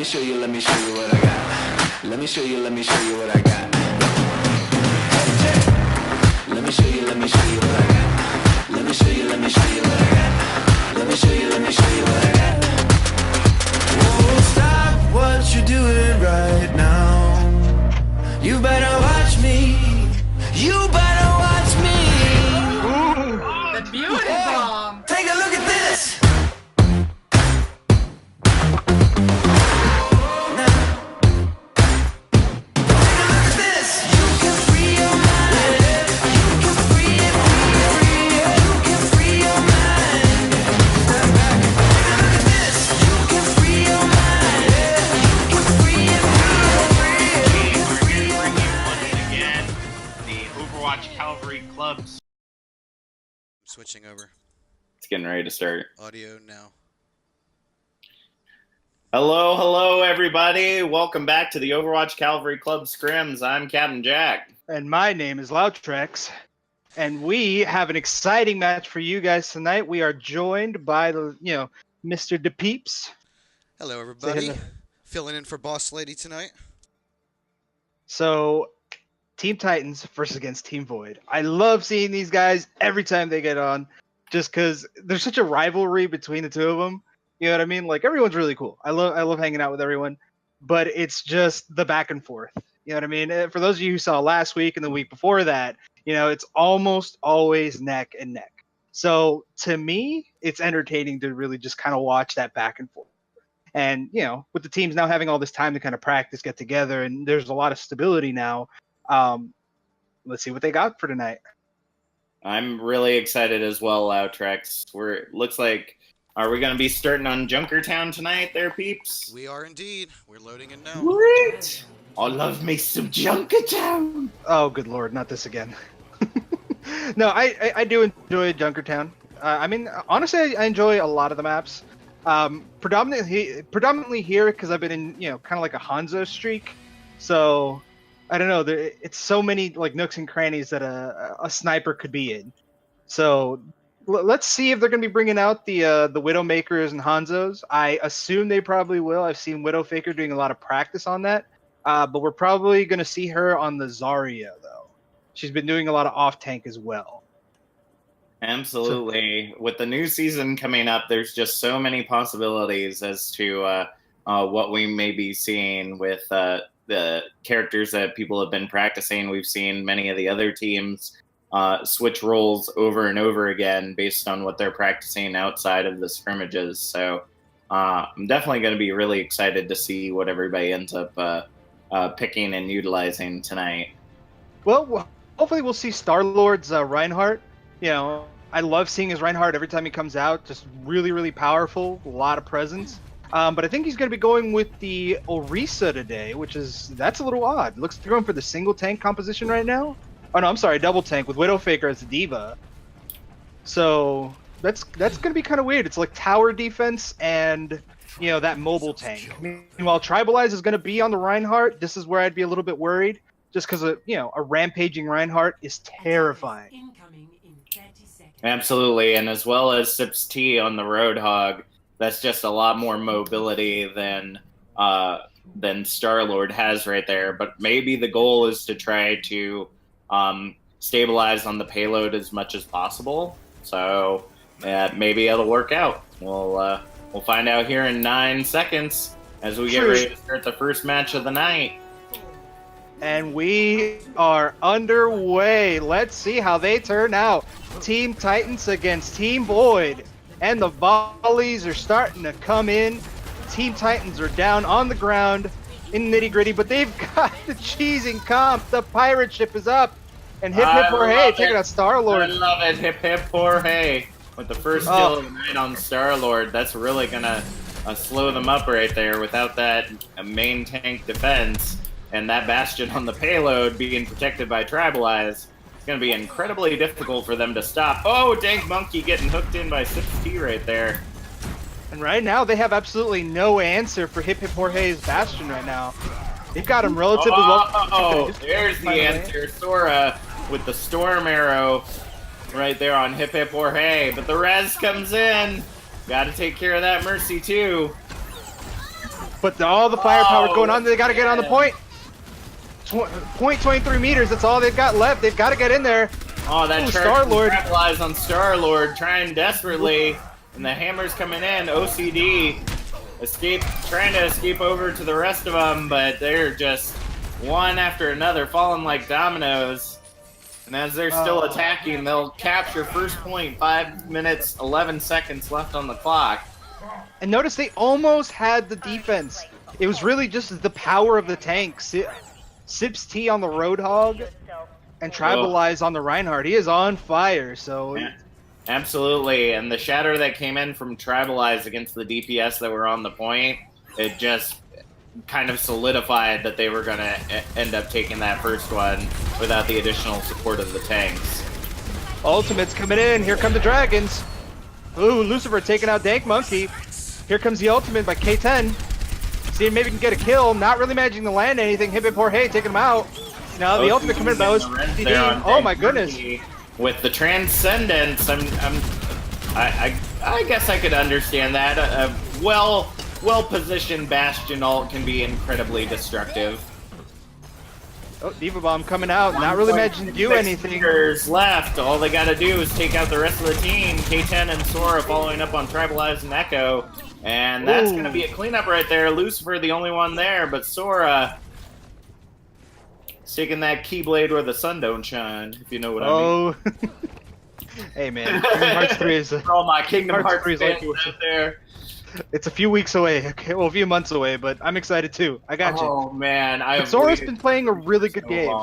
show you what I got. Let me show you what I got. Let me show you what I got. Let me show you what I got. Let me show you what I got. Whoa, stop what you're doing right now. You better watch me. You better watch me. The beauty bomb. Take a look at this. Switching over. It's getting ready to start. Audio now. Hello, everybody. Welcome back to the Overwatch Cavalry Club Scrims. I'm Captain Jack. And my name is Loutrex. And we have an exciting match for you guys tonight. We are joined by the, Mr. DePeeps. Hello, everybody. Filling in for Boss Lady tonight. So, Team Titans versus against Team Void. I love seeing these guys every time they get on, just because there's such a rivalry between the two of them. You know what I mean? Like, everyone's really cool. I love hanging out with everyone, but it's just the back and forth. You know what I mean? For those of you who saw last week and the week before that, it's almost always neck and neck. So to me, it's entertaining to really just kind of watch that back and forth. And, with the teams now having all this time to kind of practice, get together, and there's a lot of stability now. Let's see what they got for tonight. I'm really excited as well, Loutrex. Looks like, are we going to be starting on Junkertown tonight there, peeps? We are indeed. We're loading in now. Great! I love me some Junkertown. Oh, good lord, not this again. No, I do enjoy Junkertown. Honestly, I enjoy a lot of the maps. Predominantly here because I've been in, kind of like a Hanzo streak. So I don't know. It's so many like nooks and crannies that a sniper could be in. So let's see if they're going to be bringing out the Widowmakers and Hanzos. I assume they probably will. I've seen Widowfaker doing a lot of practice on that. But we're probably going to see her on the Zarya, though. She's been doing a lot of off-tank as well. Absolutely. With the new season coming up, there's just so many possibilities as to what we may be seeing with the characters that people have been practicing. We've seen many of the other teams switch roles over and over again based on what they're practicing outside of the scrimmages. So I'm definitely going to be really excited to see what everybody ends up picking and utilizing tonight. Well, hopefully we'll see Star-Lord's Reinhardt. I love seeing his Reinhardt every time he comes out. Just really, really powerful. A lot of presence. But I think he's going to be going with the Orisa today, that's a little odd. Looks like they're going for the single tank composition right now. Oh no, I'm sorry, double tank with Widowfaker as the diva. So that's going to be kind of weird. It's like tower defense and that mobile tank. Meanwhile, Tribalize is going to be on the Reinhardt. This is where I'd be a little bit worried, just because a rampaging Reinhardt is terrifying. Absolutely, and as well as Sips T on the Roadhog. That's just a lot more mobility than Star-Lord has right there. But maybe the goal is to try to stabilize on the payload as much as possible. So maybe it'll work out. We'll find out here in 9 seconds as we get ready to start the first match of the night. And we are underway. Let's see how they turn out. Team Titans against Team Void. And the volleys are starting to come in. Team Titans are down on the ground in nitty-gritty, but they've got the cheesing comp. The pirate ship is up. And hip hip hooray, taking out Star-Lord. I love it, hip hip hooray. With the first kill of the night on Star-Lord, that's really going to slow them up right there without that main tank defense. And that Bastion on the payload being protected by Tribalize. It's going to be incredibly difficult for them to stop. Oh, Dank Monkey getting hooked in by 6T right there. And right now, they have absolutely no answer for Hip Hip Jorge's Bastion right now. They've got him relatively low. Oh, there's the answer. Sora with the Storm Arrow right there on Hip Hip Jorge. But the res comes in. Got to take care of that Mercy too. But all the firepower going on, they got to get on the point. Point 23 meters, that's all they've got left. They've got to get in there. Oh, that Star-Lord. capitalize on Star-Lord, trying desperately. And the hammer's coming in. O.C.C. trying to escape over to the rest of them, but they're just one after another, falling like dominoes. And as they're still attacking, they'll capture first point. 5 minutes, 11 seconds left on the clock. And notice they almost had the defense. It was really just the power of the tanks. Sips T on the Roadhog and Tribalize on the Reinhardt. He is on fire, so... Yeah, absolutely, and the shatter that came in from Tribalize against the DPS that were on the point, it just kind of solidified that they were going to end up taking that first one without the additional support of the tanks. Ultimate's coming in. Here come the Dragons. Ooh, Lucifer taking out Dank Monkey. Here comes the ultimate by K10. See if maybe he can get a kill. Not really managing to land anything. Hit Poor Hey taking him out. Now the ultimate coming in by O.C.C. Oh my goodness. With the Transcendence, I guess I could understand that. A well-positioned Bastion ult can be incredibly destructive. Oh, Diva Bomb coming out. Not really managing to do anything. Left. All they got to do is take out the rest of the team. K10 and Sora following up on Tribalize and Echo. And that's going to be a cleanup right there. Lucifer, the only one there, but Sora sticking that Keyblade where the sun don't shine, if you know what I mean. Hey, man. Kingdom Hearts 3 is... For all my Kingdom Hearts 3 fans out there. It's a few weeks away. Okay, well, a few months away, but I'm excited too. I got you. Oh, man. Sora's been playing a really good game.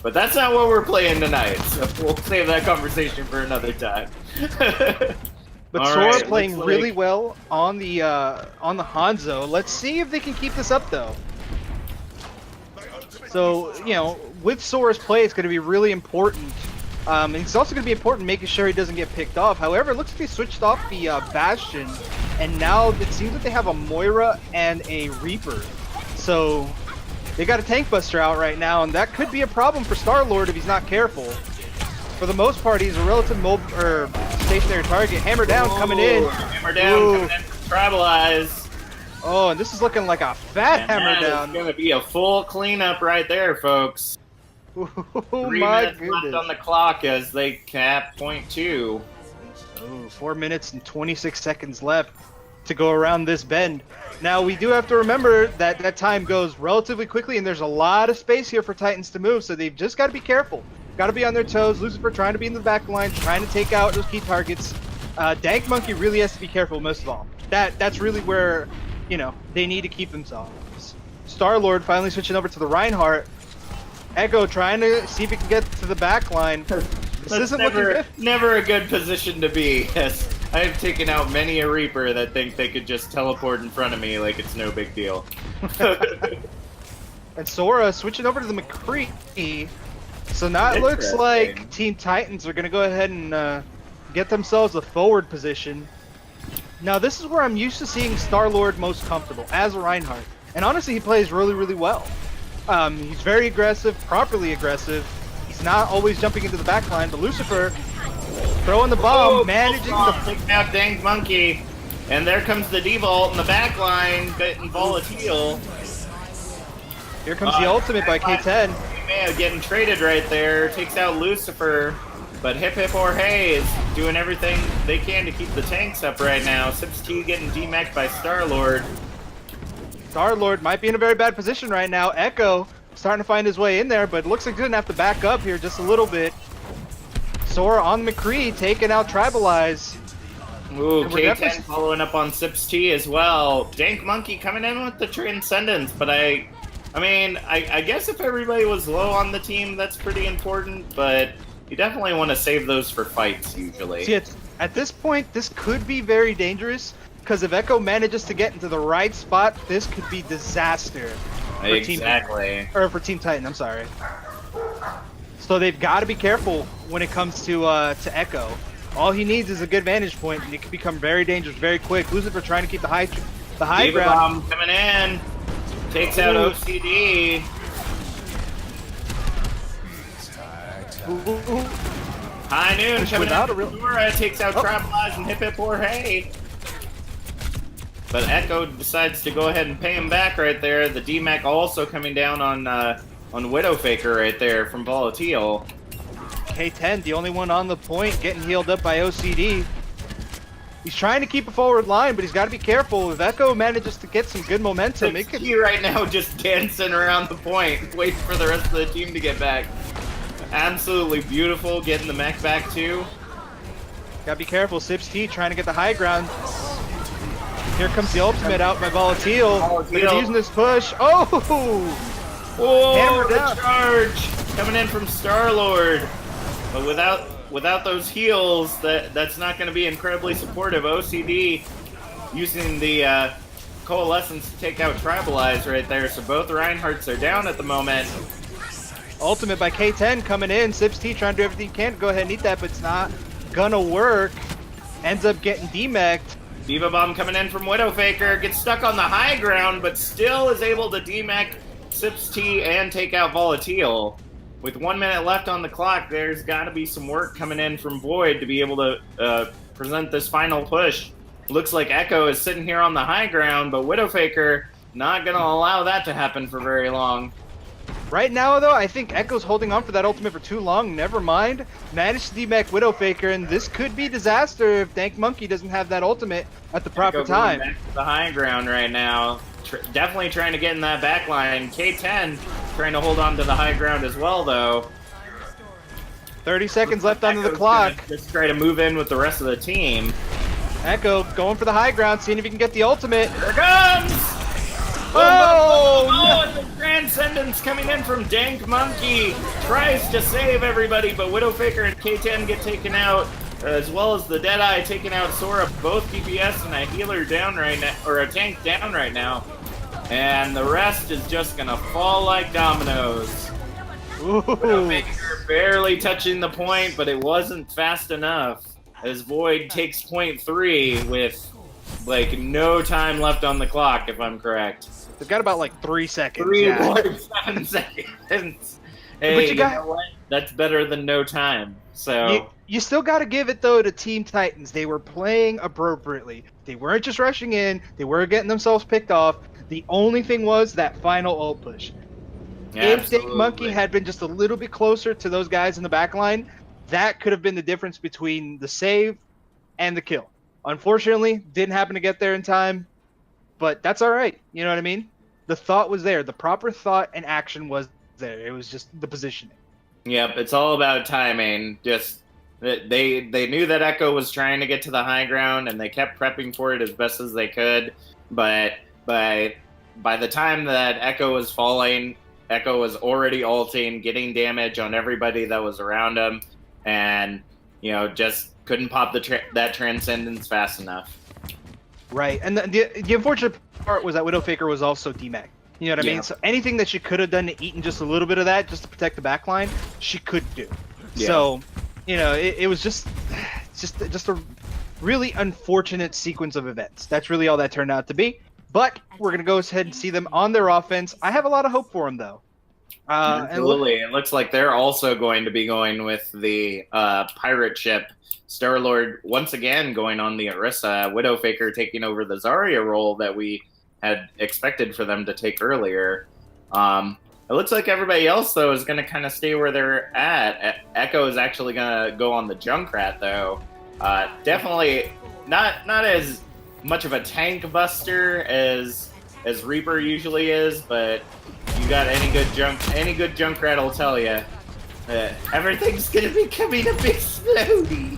But that's not what we're playing tonight, so we'll save that conversation for another time. But Sora playing really well on the Hanzo. Let's see if they can keep this up, though. So, you know, with Sora's play, it's going to be really important. And it's also going to be important making sure he doesn't get picked off. However, it looks like they switched off the Bastion, and now it seems that they have a Moira and a Reaper. So they got a Tank Buster out right now, and that could be a problem for Star-Lord if he's not careful. For the most part, he's a relative stationary target. Hammer down coming in. Hammer down coming in from Tribalize. Oh, and this is looking like a fat hammer down. It's going to be a full cleanup right there, folks. Oh 3 my minutes goodness. left on the clock as they cap point 2. Oh, 4 minutes and 26 seconds left to go around this bend. Now, we do have to remember that that time goes relatively quickly, and there's a lot of space here for Titans to move, so they've just got to be careful. Got to be on their toes. Lucifer trying to be in the back line, trying to take out those key targets. Dank Monkey really has to be careful most of all. That's really where, you know, they need to keep themselves. Star-Lord finally switching over to the Reinhardt. Echo trying to see if he can get to the back line. This isn't looking good. Never a good position to be. Yes, I have taken out many a Reaper that think they could just teleport in front of me like it's no big deal. And Sora switching over to the McCree. So now it looks like Team Titans are going to go ahead and get themselves a forward position. Now this is where I'm used to seeing Star-Lord most comfortable, as a Reinhardt. And honestly, he plays really, really well. He's very aggressive, properly aggressive. He's not always jumping into the back line, but Lucifer throwing the bomb, managing to pick out Dank Monkey. And there comes the D-Vault in the back line, getting volatile. Here comes the ultimate by K10. Getting traded right there, takes out Lucifer. But Hip or Hey is doing everything they can to keep the tanks up right now. Sips T getting DMAC'd by Star-Lord. Star-Lord might be in a very bad position right now. Echo starting to find his way in there, but it looks like he's going to have to back up here just a little bit. Sora on McCree taking out Tribalize. Ooh, K10 following up on Sips T as well. Dank Monkey coming in with the Transcendence, but I mean, I guess if everybody was low on the team, that's pretty important, but you definitely want to save those for fights, usually. See, at this point, this could be very dangerous, because if Echo manages to get into the right spot, this could be disaster for exactly. For Team Titan, I'm sorry. So they've got to be careful when it comes to Echo. All he needs is a good vantage point, and it can become very dangerous very quick. Lucifer trying to keep the high ground. Bomb coming in. Takes out O.C.C. High Noon coming out. Sora takes out Tribalize and Hip or Hey. but Echo decides to go ahead and pay him back right there. The DMAC also coming down on Widowfaker right there from Volatile. K10, the only one on the point, getting healed up by OCD. He's trying to keep a forward line, but he's got to be careful. If Echo manages to get some good momentum, it could... He right now just dancing around the point, waiting for the rest of the team to get back. Absolutely beautiful, getting the mech back too. Gotta be careful. Sips T trying to get the high ground. Here comes the ultimate out by Volatile. But he's using this push. Oh! Oh, the charge coming in from Star-Lord. But without those heals, that's not going to be incredibly supportive. OCD using the Coalescence to take out Tribalize right there. So both Reinhardts are down at the moment. Ultimate by K10 coming in. Sips T trying to do everything he can to go ahead and eat that, but it's not gonna work. Ends up getting demec'd. Diva Bomb coming in from Widowfaker. Gets stuck on the high ground, but still is able to demec Sips T and take out Volatile. With 1 minute left on the clock, there's got to be some work coming in from Void to be able to present this final push. Looks like Echo is sitting here on the high ground, but Widowfaker not going to allow that to happen for very long. Right now, though, I think Echo's holding on for that ultimate for too long. Never mind. Managed to demec Widowfaker, and this could be disaster if Dank Monkey doesn't have that ultimate at the proper Echo time. Back to the high ground right now. Definitely trying to get in that back line. K10 trying to hold on to the high ground as well, though. 30 seconds left on the clock. Just try to move in with the rest of the team. Echo going for the high ground, seeing if he can get the ultimate. Here it comes! Oh! And the Transcendence coming in from Dank Monkey. Tries to save everybody, but Widowfaker and K10 get taken out, as well as the Deadeye taking out Sora. Both DPS and a healer down right now, or a tank down right now. And the rest is just gonna fall like dominoes. Ooh. Widowfaker barely touching the point, but it wasn't fast enough. As Void takes point 3 with like no time left on the clock, if I'm correct. They've got about like 3 seconds. 3.7 seconds. Hey, But you know what? That's better than no time. So you still got to give it though to Team Titans. They were playing appropriately. They weren't just rushing in. They weren't getting themselves picked off. The only thing was that final ult push. If Dank Monkey had been just a little bit closer to those guys in the back line, that could have been the difference between the save and the kill. Unfortunately, didn't happen to get there in time, but that's all right. You know what I mean? The thought was there. The proper thought and action was there. It was just the positioning. Yep, it's all about timing. Just they knew that Echo was trying to get to the high ground, and they kept prepping for it as best as they could. But by the time that Echo was falling, Echo was already ulting, getting damage on everybody that was around him, and just couldn't pop that Transcendence fast enough. Right, and the unfortunate part was that Widowfaker was also DMAC. You know what I mean? So anything that she could have done to eat in just a little bit of that, just to protect the backline, she could do. Yeah. So, it was just a really unfortunate sequence of events. That's really all that turned out to be. But we're gonna go ahead and see them on their offense. I have a lot of hope for them, though. Absolutely, it looks like they're also going to be going with the pirate ship. Star-Lord once again going on the Orisa. Widowfaker taking over the Zarya role that we had expected for them to take earlier. It looks like everybody else, though, is going to kind of stay where they're at. Echo is actually going to go on the Junkrat, though. Definitely not as much of a tank buster as Reaper usually is, but you got any good Junkrat will tell you. Everything's gonna be coming a bit slowly.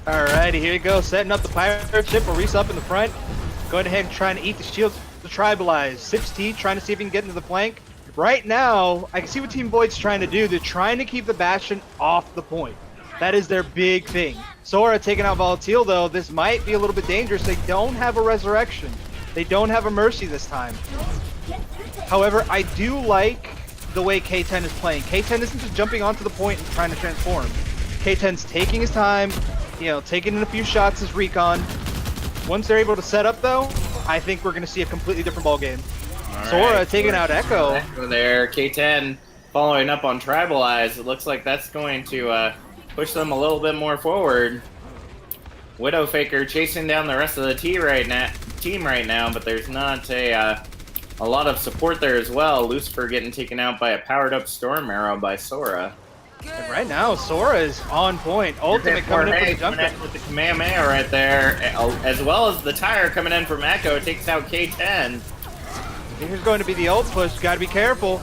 Alrighty, here you go. Setting up the pirate ship. Orisa up in the front. Going ahead and trying to eat the shields to tribalize. Sips T trying to see if he can get into the flank. Right now, I can see what Team Void's trying to do. They're trying to keep the Bastion off the point. That is their big thing. Sora taking out Volatile, though. This might be a little bit dangerous. They don't have a Resurrection. They don't have a Mercy this time. However, I do like the way K10 is playing. K10 isn't just jumping onto the point and trying to transform. K10's taking his time, taking in a few shots as recon. Once they're able to set up, though, I think we're going to see a completely different ball game. Sora taking out Echo. Echo there. K10 following up on Tribalize. It looks like that's going to push them a little bit more forward. Widowfaker chasing down the rest of the team right team right now, but there's not a lot of support there as well. Lucifer getting taken out by a powered-up Storm Arrow by Sora. And right now, Sora is on point. Ultimate coming in for the jump coming in with the Kamehameha right there, as well as the tire coming in from Echo. Takes out K10. Here's going to be the ult push. Got to be careful.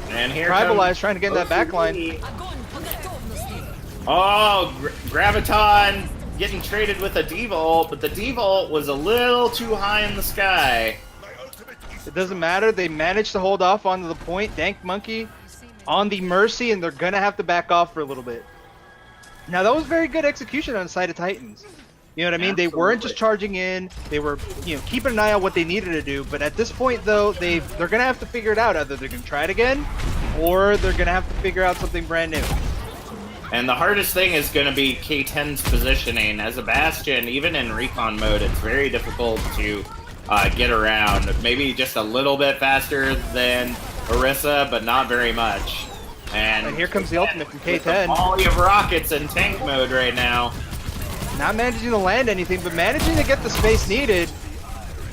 And here Tribalize trying to get in that back line. Oh, Graviton getting traded with a Diva ult, but the Diva ult was a little too high in the sky. It doesn't matter. They managed to hold off onto the point. Dank Monkey on the Mercy, and they're going to have to back off for a little bit. Now, that was very good execution on the side of Titans. You know what I mean? Absolutely. They weren't just charging in. They were, keeping an eye on what they needed to do. But at this point, though, they're going to have to figure it out. Either they're going to try it again, or they're going to have to figure out something brand new. And the hardest thing is going to be K10's positioning. As a Bastion, even in recon mode, it's very difficult to get around. Maybe just a little bit faster than Orisa, but not very much. And here comes the ultimate from with K10. A volley of rockets in tank mode right now. Not managing to land anything, but managing to get the space needed.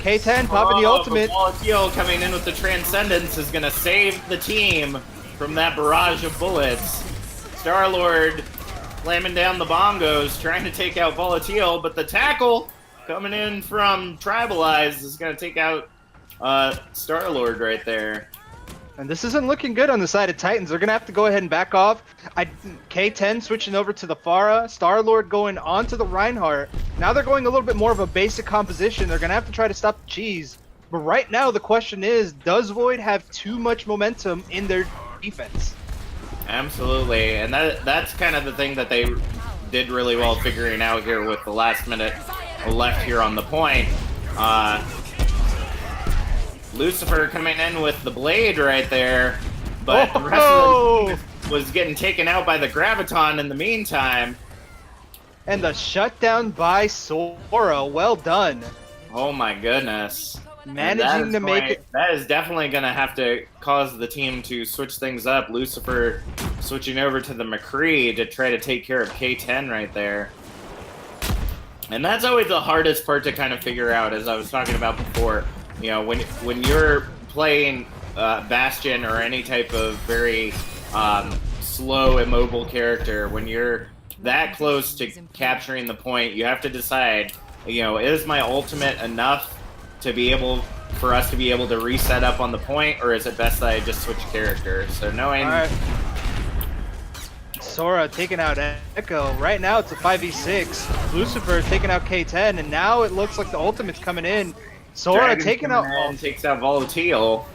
K10 popping the ultimate. Volatile coming in with the Transcendence is going to save the team from that barrage of bullets. Star-Lord slamming down the bongos, trying to take out Volatile, but the tackle coming in from Tribalize is going to take out Star-Lord right there. And this isn't looking good on the side of Titans. They're going to have to go ahead and back off. K10 switching over to the Pharah. Star-Lord going onto the Reinhardt. Now they're going a little bit more of a basic composition. They're going to have to try to stop the cheese. But right now the question is, does Void have too much momentum in their defense? Absolutely, and that's kind of the thing that they did really well figuring out here with the last minute left here on the point. Lucifer coming in with the blade right there, but the rest of the team was getting taken out by the Graviton in the meantime. And the shutdown by Sora, well done. Oh my goodness. Managing to make it. That is definitely going to have to cause the team to switch things up. Lucifer switching over to the McCree to try to take care of K10 right there. And that's always the hardest part to kind of figure out, as I was talking about before. You know, when you're playing Bastion or any type of very slow, immobile character, when you're that close to capturing the point, you have to decide, is my ultimate enough to be able for us to be able to reset up on the point, or is it best that I just switch characters? So knowing. All right. Sora taking out Echo. Right now it's a 5v6. Lucifer taking out K10, and now it looks like the ultimate's coming in. Sora Dragon's taking out. Takes out Volatile.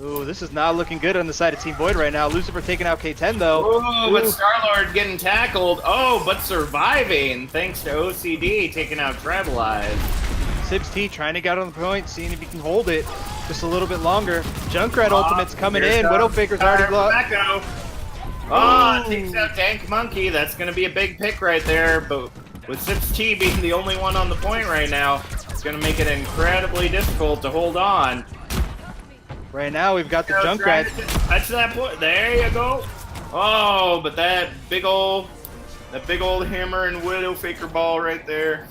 Ooh, this is not looking good on the side of Team Void right now. Lucifer taking out K10 though. Ooh, but Star-Lord getting tackled. Oh, but surviving thanks to O.C.C taking out Tribalize. Sibs T trying to get on the point, seeing if he can hold it just a little bit longer. Junkrat ultimate's coming in. Widowfaker's already blocked. Takes out Dank Monkey. That's going to be a big pick right there. But with Sibs T being the only one on the point right now, it's going to make it incredibly difficult to hold on. Right now we've got the Junkrat. That's that point. There you go. Oh, but that big old hammer and Widowfaker ball right there.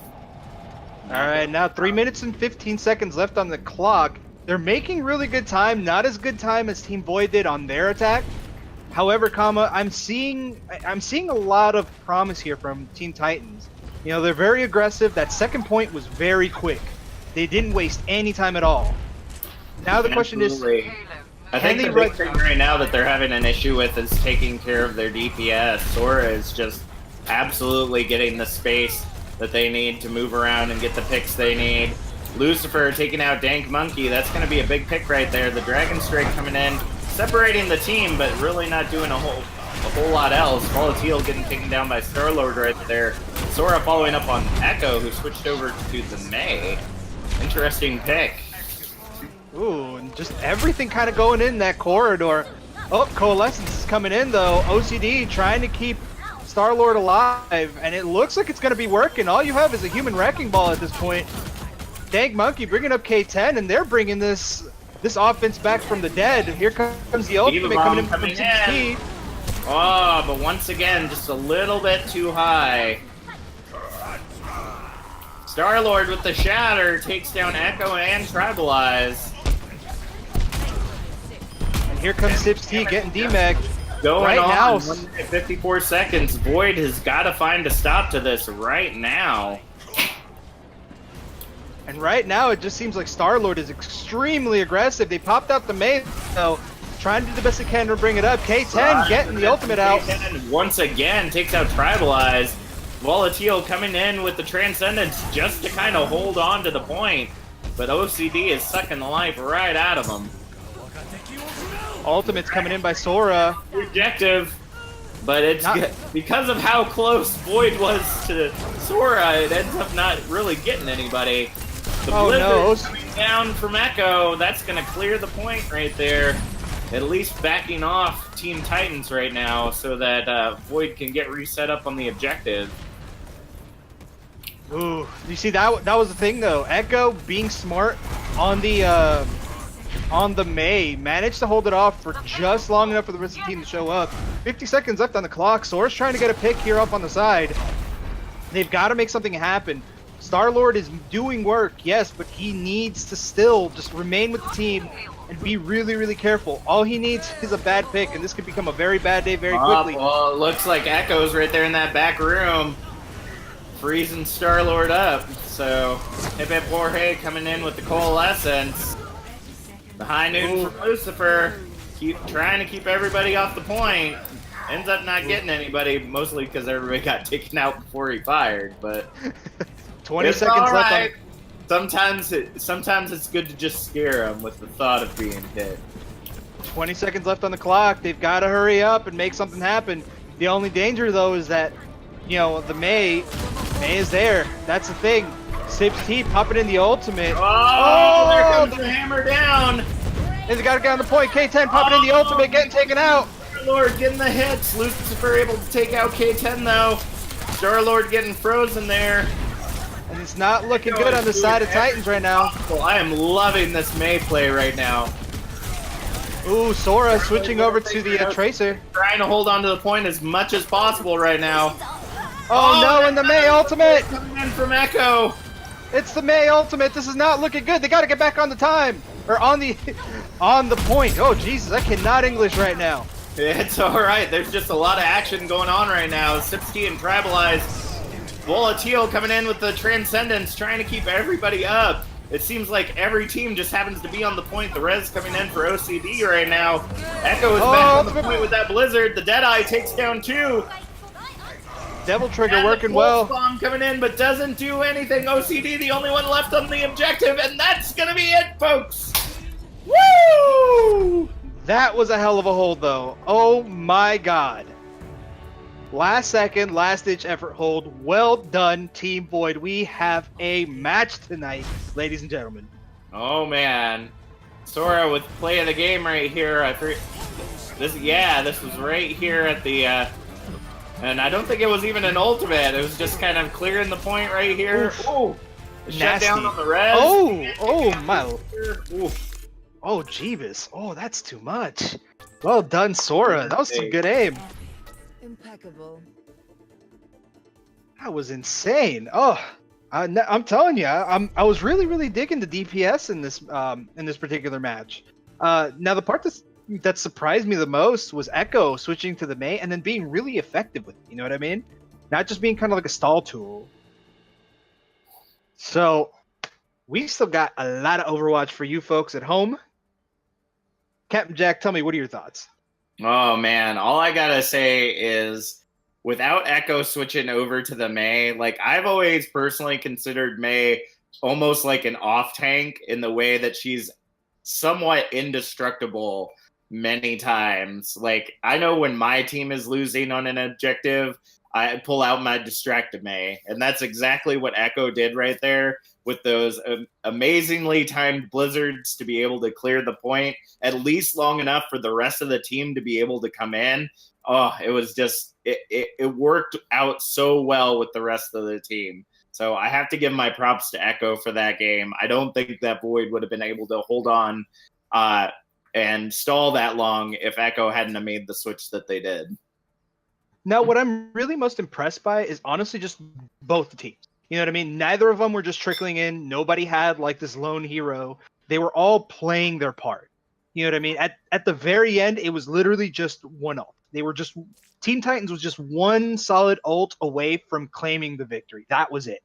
Alright, now 3 minutes and 15 seconds left on the clock. They're making really good time, not as good time as Team Void did on their attack. However, I'm seeing a lot of promise here from Team Titans. They're very aggressive. That second point was very quick. They didn't waste any time at all. Now the question is, I think the big thing right now that they're having an issue with is taking care of their DPS. Sora is just absolutely getting the space that they need to move around and get the picks they need. Lucifer taking out Dank Monkey. That's going to be a big pick right there. The Dragon Strike coming in, separating the team, but really not doing a whole lot else. Volatile getting taken down by Star-Lord right there. Sora following up on Echo, who switched over to the Mei. Interesting pick. Ooh, and just everything kind of going in that corridor. Oh, Coalescence is coming in though. O.C.C trying to keep Star-Lord alive, and it looks like it's going to be working. All you have is a human wrecking ball at this point. Dank Monkey bringing up K10, and they're bringing this offense back from the dead. Here comes the ultimate coming in from T. Oh, but once again, just a little bit too high. Star-Lord with the Shatter takes down Echo and Tribalize. And here comes Sips T getting DMAG. Going right on, now. 1 minute 54 seconds. Void has got to find a stop to this right now. And right now, it just seems like Star-Lord is extremely aggressive. They popped out the main, so trying to do the best they can to bring it up. K10 getting the ultimate out. K10 once again takes out Tribalize. Volatile coming in with the Transcendence just to kind of hold on to the point. But O.C.C is sucking the life right out of him. Ultimate's coming in by Sora. Objective. But it's because of how close Void was to Sora, it ends up not really getting anybody. The Blizzard coming down from Echo, that's going to clear the point right there. At least backing off Team Titans right now so that Void can get reset up on the objective. Ooh, you see that was the thing though. Echo being smart on the May managed to hold it off for just long enough for the rest of the team to show up. 50 seconds left on the clock. Sora's trying to get a pick here up on the side. They've got to make something happen. Star-Lord is doing work, yes, but he needs to still just remain with the team and be really, really careful. All he needs is a bad pick, and this could become a very bad day very quickly. Well, it looks like Echo's right there in that back room, freezing Star-Lord up. So, Hip Hip Jorge coming in with the Coalescence. The high noon from Lucifer, trying to keep everybody off the point. Ends up not getting anybody, mostly because everybody got taken out before he fired. But 20 seconds left. Sometimes it's good to just scare them with the thought of being hit. 20 seconds left on the clock. They've got to hurry up and make something happen. The only danger, though, is that, you know, the May is there. That's the thing. Sips T popping in the ultimate. Oh, there comes the hammer down. And they got to get on the point. K10 popping in the ultimate, getting taken out. Star-Lord getting the hits. Lucifer able to take out K10, though. Star-Lord getting frozen there. And it's not looking good on the side of Titans right now. Well, I am loving this May play right now. Ooh, Sora switching over to the Tracer. Trying to hold on to the point as much as possible right now. Oh no, and the May ultimate! Coming in from Echo. It's the May ultimate. This is not looking good. They got to get back on the time. Or on the point. Oh, Jesus, I cannot English right now. It's alright. There's just a lot of action going on right now. Sipsky and Tribalize. Volatile coming in with the Transcendence, trying to keep everybody up. It seems like every team just happens to be on the point. The Res coming in for O.C.C right now. Echo is back on the point with that Blizzard. The Deadeye takes down 2. Devil Trigger and working the well. Bomb coming in, but doesn't do anything. O.C.C the only one left on the objective, and that's gonna be it, folks. Woo! That was a hell of a hold, though. Oh my God. Last second, last ditch effort hold. Well done, Team Void. We have a match tonight, ladies and gentlemen. Oh man, Sora with play of the game right here. This was right here at the, and I don't think it was even an ultimate. It was just kind of clearing the point right here. Oh, shut down on the res. Oh my. Oof. Oh Jeebus. Oh, that's too much. Well done, Sora. That was some good aim. Impeccable. That was insane. Oh, I'm telling you, I was really digging the DPS in this particular match. Now the part that surprised me the most was Echo switching to the May and then being really effective with it. You know what I mean? Not just being kind of like a stall tool. So we still got a lot of Overwatch for you folks at home. Captain Jack, tell me, what are your thoughts? Oh man, all I gotta say is without Echo switching over to the May, like I've always personally considered May almost like an off tank in the way that she's somewhat indestructible many times. Like I know when my team is losing on an objective, I pull out my distracted May, and that's exactly what Echo did right there with those amazingly timed blizzards to be able to clear the point at least long enough for the rest of the team to be able to come in. Oh, it was just, it worked out so well with the rest of the team. So I have to give my props to Echo for that game. I don't think that Void would have been able to hold on and stall that long if Echo hadn't have made the switch that they did. Now, what I'm really most impressed by is honestly just both the teams. You know what I mean? Neither of them were just trickling in. Nobody had like this lone hero. They were all playing their part. You know what I mean? At the very end, it was literally just one ult. They were just Team Titans was just one solid ult away from claiming the victory. That was it.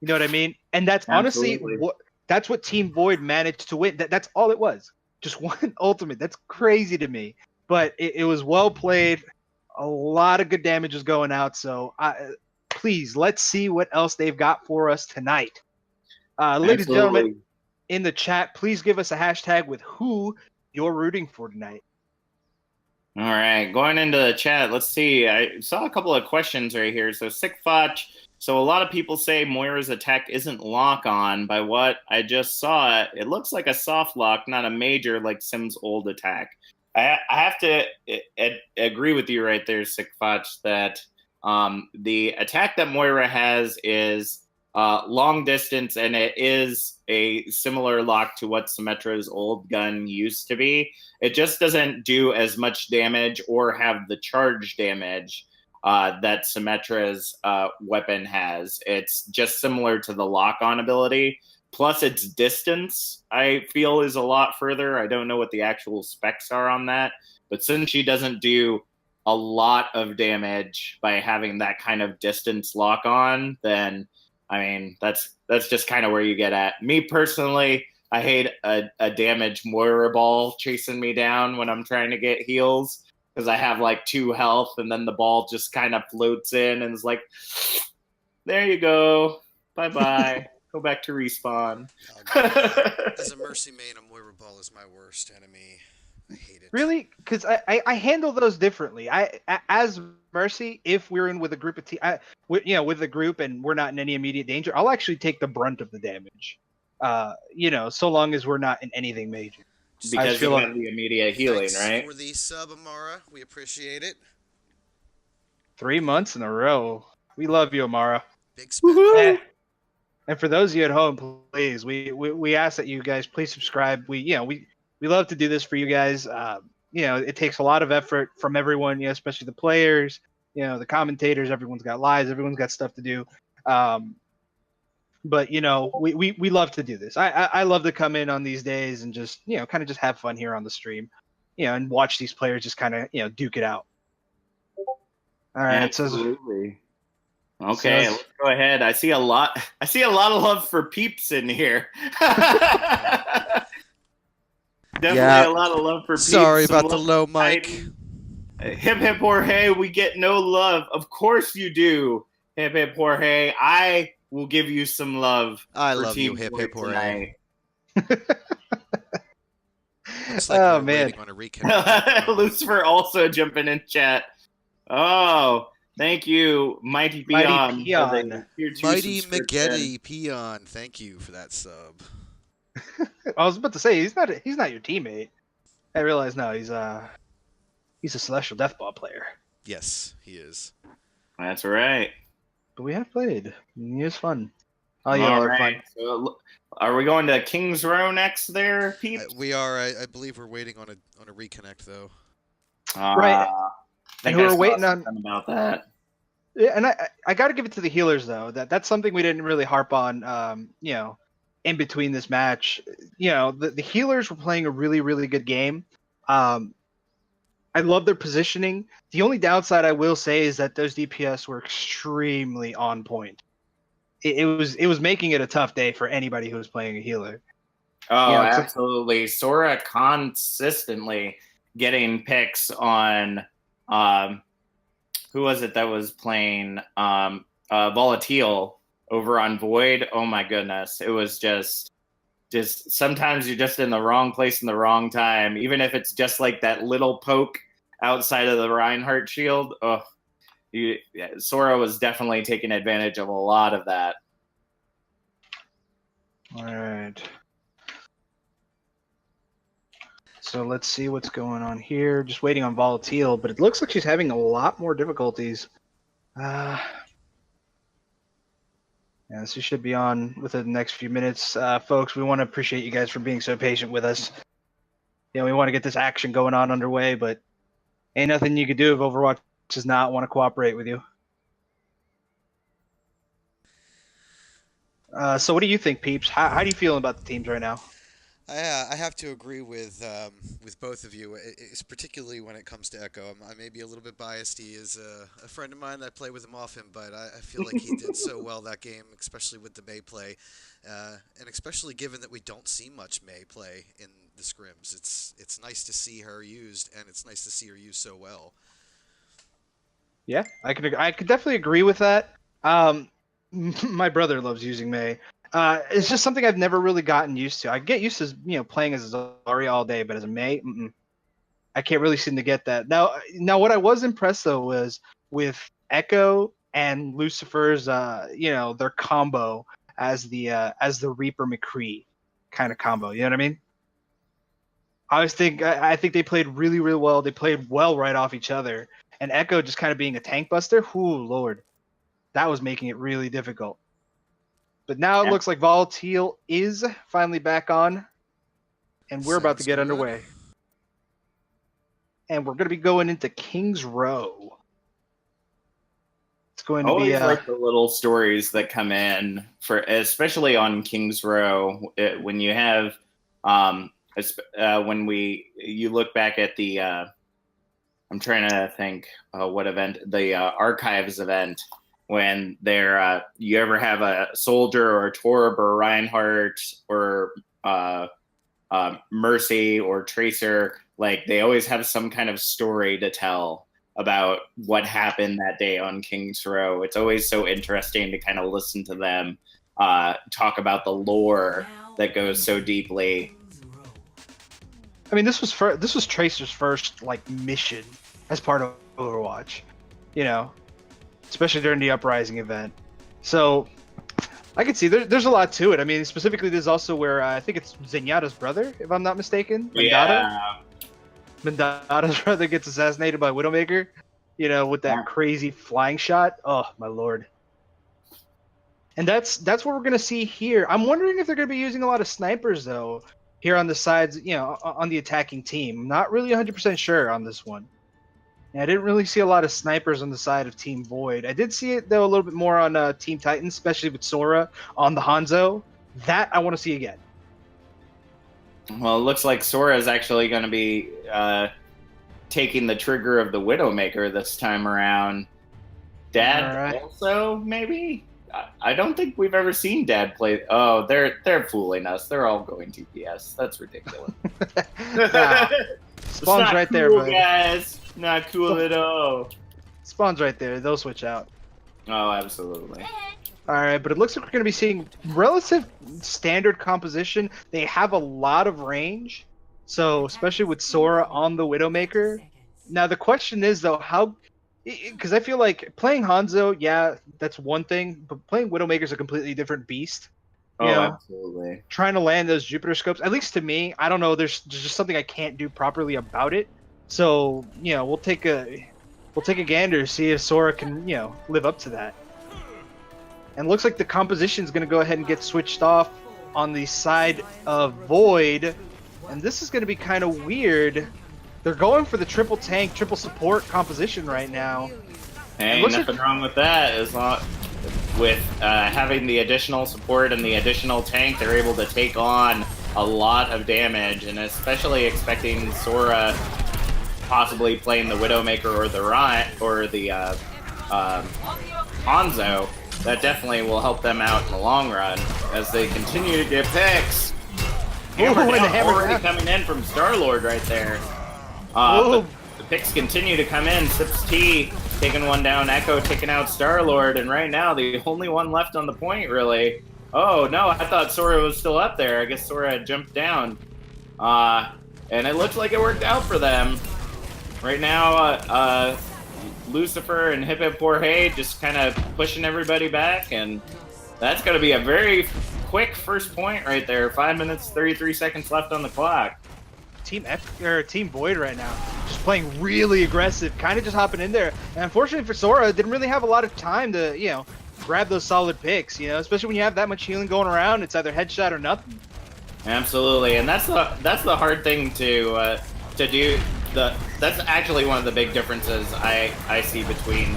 You know what I mean? And that's honestly Absolutely. that's what Team Void managed to win. That's all it was. Just one ultimate. That's crazy to me. But it was well played. A lot of good damage is going out. So please, let's see what else they've got for us tonight. Ladies and gentlemen, Absolutely. in the chat, please give us a hashtag with who you're rooting for tonight. All right, going into the chat, let's see. I saw a couple of questions right here. So Sick Fotch. So a lot of people say Moira's attack isn't lock on. By what I just saw, it looks like a soft lock, not a major like Sim's old attack. I have to agree with you right there, Sick Fotch, that the attack that Moira has is long distance, and it is a similar lock to what Symmetra's old gun used to be. It just doesn't do as much damage or have the charge damage that Symmetra's weapon has. It's just similar to the lock-on ability. Plus, its distance, I feel, is a lot further. I don't know what the actual specs are on that. But since she doesn't do a lot of damage by having that kind of distance lock-on, then, I mean, that's just kind of where you get at. Me personally, I hate a damaged Moira ball chasing me down when I'm trying to get heals because I have like 2 health, and then the ball just kind of floats in and is like, there you go. Bye-bye. Go back to respawn. As a Mercy main, a Moira Ball is my worst enemy. I hate it. Really? Because I handle those differently. As Mercy, if we're in with a group of with a group and we're not in any immediate danger, I'll actually take the brunt of the damage. So long as we're not in anything major. Because you have the immediate healing, Thanks right? for the sub, Amara. We appreciate it. 3 months in a row. We love you, Amara. Big spender. And for those of you at home, please, we ask that you guys please subscribe. We love to do this for you guys. It takes a lot of effort from everyone, especially the players, the commentators. Everyone's got lives. Everyone's got stuff to do. But we love to do this. I love to come in on these days and just kind of just have fun here on the stream, and watch these players just kind of duke it out. All right, Absolutely. Okay, let's go ahead. I see a lot of love for peeps in here. Definitely a lot of love for peeps. Sorry about the low mic. Hip hip Jorge, we get no love. Of course you do. Hip hip Jorge, I will give you some love. I for love Team you, Hip Void Hip Jorge. Looks like Oh, we're man. waiting on a reconnect. Lucifer also jumping in chat. Oh, thank you, Mighty Peon. Mighty Magetti Peon. Thank you for that sub. I was about to say he's not your teammate. I realize now he's a Celestial Deathball player. Yes, he is. That's right. But we have played. He is fun. Oh, All yeah, right. fun. So, are we going to King's Row next there, peeps? We are. I believe we're waiting on a reconnect though. Right. And we're waiting on about that. Yeah, and I got to give it to the healers though. That's something we didn't really harp on. In between this match, the healers were playing a really, really good game. I love their positioning. The only downside I will say is that those DPS were extremely on point. It was making it a tough day for anybody who was playing a healer. Oh, absolutely. Sora consistently getting picks on who was it that was playing Volatile over on Void. Oh my goodness. It was just sometimes you're just in the wrong place in the wrong time, even if it's just like that little poke outside of the Reinhardt shield. Sora was definitely taking advantage of a lot of that. All right. So let's see what's going on here. Just waiting on Volatile, but it looks like she's having a lot more difficulties. Yeah, she should be on within the next few minutes. Folks, we want to appreciate you guys for being so patient with us. We want to get this action going on underway, but ain't nothing you can do if Overwatch does not want to cooperate with you. So what do you think, Peeps? How do you feel about the teams right now? I have to agree with both of you. It's particularly when it comes to Echo. I may be a little bit biased. He is a friend of mine. I play with him often, but I feel like he did so well that game, especially with the May play, and especially given that we don't see much May play in the scrims. It's nice to see her used, and it's nice to see her used so well. Yeah, I could definitely agree with that. My brother loves using May. It's just something I've never really gotten used to. I get used to playing as a Zarya all day, but as a May, I can't really seem to get that. Now what I was impressed though was with Echo and Lucifer's their combo as the Reaper McCree kind of combo. You know what I mean? I think they played really really well. They played well right off each other, and Echo just kind of being a tank buster. Ooh, Lord, that was making it really difficult. But now it Yeah. looks like Volatile is finally back on, and we're about to Sounds get good. underway. And we're going to be going into King's Row. It's going to be Always like the little stories that come in for, especially on King's Row, when you have, you look back at the, I'm trying to think what event, the Archives event, when you ever have a Soldier or a Torb or Reinhardt or Mercy or Tracer, like they always have some kind of story to tell about what happened that day on King's Row. It's always so interesting to kind of listen to them talk about the lore that goes so deeply. I mean, this was Tracer's first like mission as part of Overwatch, especially during the Uprising event. So I can see there's a lot to it. I mean, specifically, there's also where I think it's Zenyatta's brother, if I'm not mistaken. Mandata's brother gets assassinated by Widowmaker, with that crazy flying shot. Oh my lord! And that's what we're gonna see here. I'm wondering if they're gonna be using a lot of snipers though here on the sides, on the attacking team. I'm not really 100% sure on this one. And I didn't really see a lot of snipers on the side of Team Void. I did see it though a little bit more on Team Titan, especially with Sora on the Hanzo. That I want to see again. Well, it looks like Sora is actually going to be taking the trigger of the Widowmaker this time around. Dad also, maybe? I don't think we've ever seen Dad play. Oh, they're fooling us. They're all going TPS. That's ridiculous. Wow. Spawn's right there, bud. Guys. Not cool at all. Spawn's right there. They'll switch out. Oh, absolutely. All right, but it looks like we're going to be seeing relative standard composition. They have a lot of range, so especially with Sora on the Widowmaker. Now the question is though, because I feel like playing Hanzo, yeah, that's one thing, but playing Widowmaker is a completely different beast. Absolutely. Trying to land those Jupiter scopes, at least to me, I don't know. There's just something I can't do properly about it. So we'll take a gander, see if Sora can live up to that. And looks like the composition is going to go ahead and get switched off on the side of Void, and this is going to be kind of weird. They're going for the triple tank, triple support composition right now. Hey, nothing wrong with that. As long with having the additional support and the additional tank, they're able to take on a lot of damage, and especially expecting Sora possibly playing the Widowmaker or the Hanzo. That definitely will help them out in the long run as they continue to get picks. Already coming in from Star-Lord right there. But the picks continue to come in. Sips T taking one down, Echo taking out Star-Lord, and right now the only one left on the point, really. Oh, no, I thought Sora was still up there. I guess Sora had jumped down. And it looks like it worked out for them. Right now, Lucifer and Hip Hip Jorge just kind of pushing everybody back, and that's going to be a very quick first point right there. 5 minutes, 33 seconds left on the clock. Team Void right now, just playing really aggressive, kind of just hopping in there. And unfortunately for Sora, didn't really have a lot of time to, grab those solid picks, especially when you have that much healing going around. It's either headshot or nothing. Absolutely, and that's the hard thing to do. That's actually one of the big differences I see between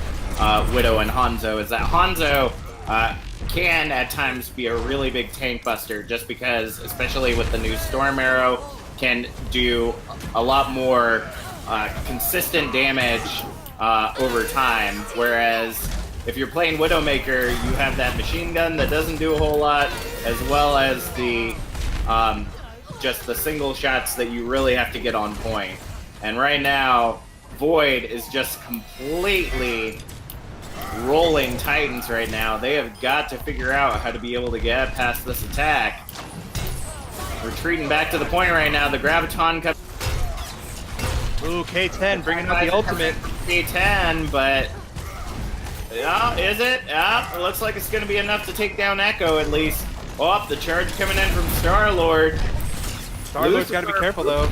Widow and Hanzo, is that Hanzo can at times be a really big tank buster, just because, especially with the new Storm Arrow, can do a lot more consistent damage over time. Whereas if you're playing Widowmaker, you have that machine gun that doesn't do a whole lot, as well as the just the single shots that you really have to get on point. And right now, Void is just completely rolling Titans right now. They have got to figure out how to be able to get past this attack. Retreating back to the point right now. The Graviton comes. Ooh, K10 bringing out the ultimate. K10, but is it? It looks like it's going to be enough to take down Echo at least. Oh, the charge coming in from Star-Lord. Star-Lord's got to be careful though.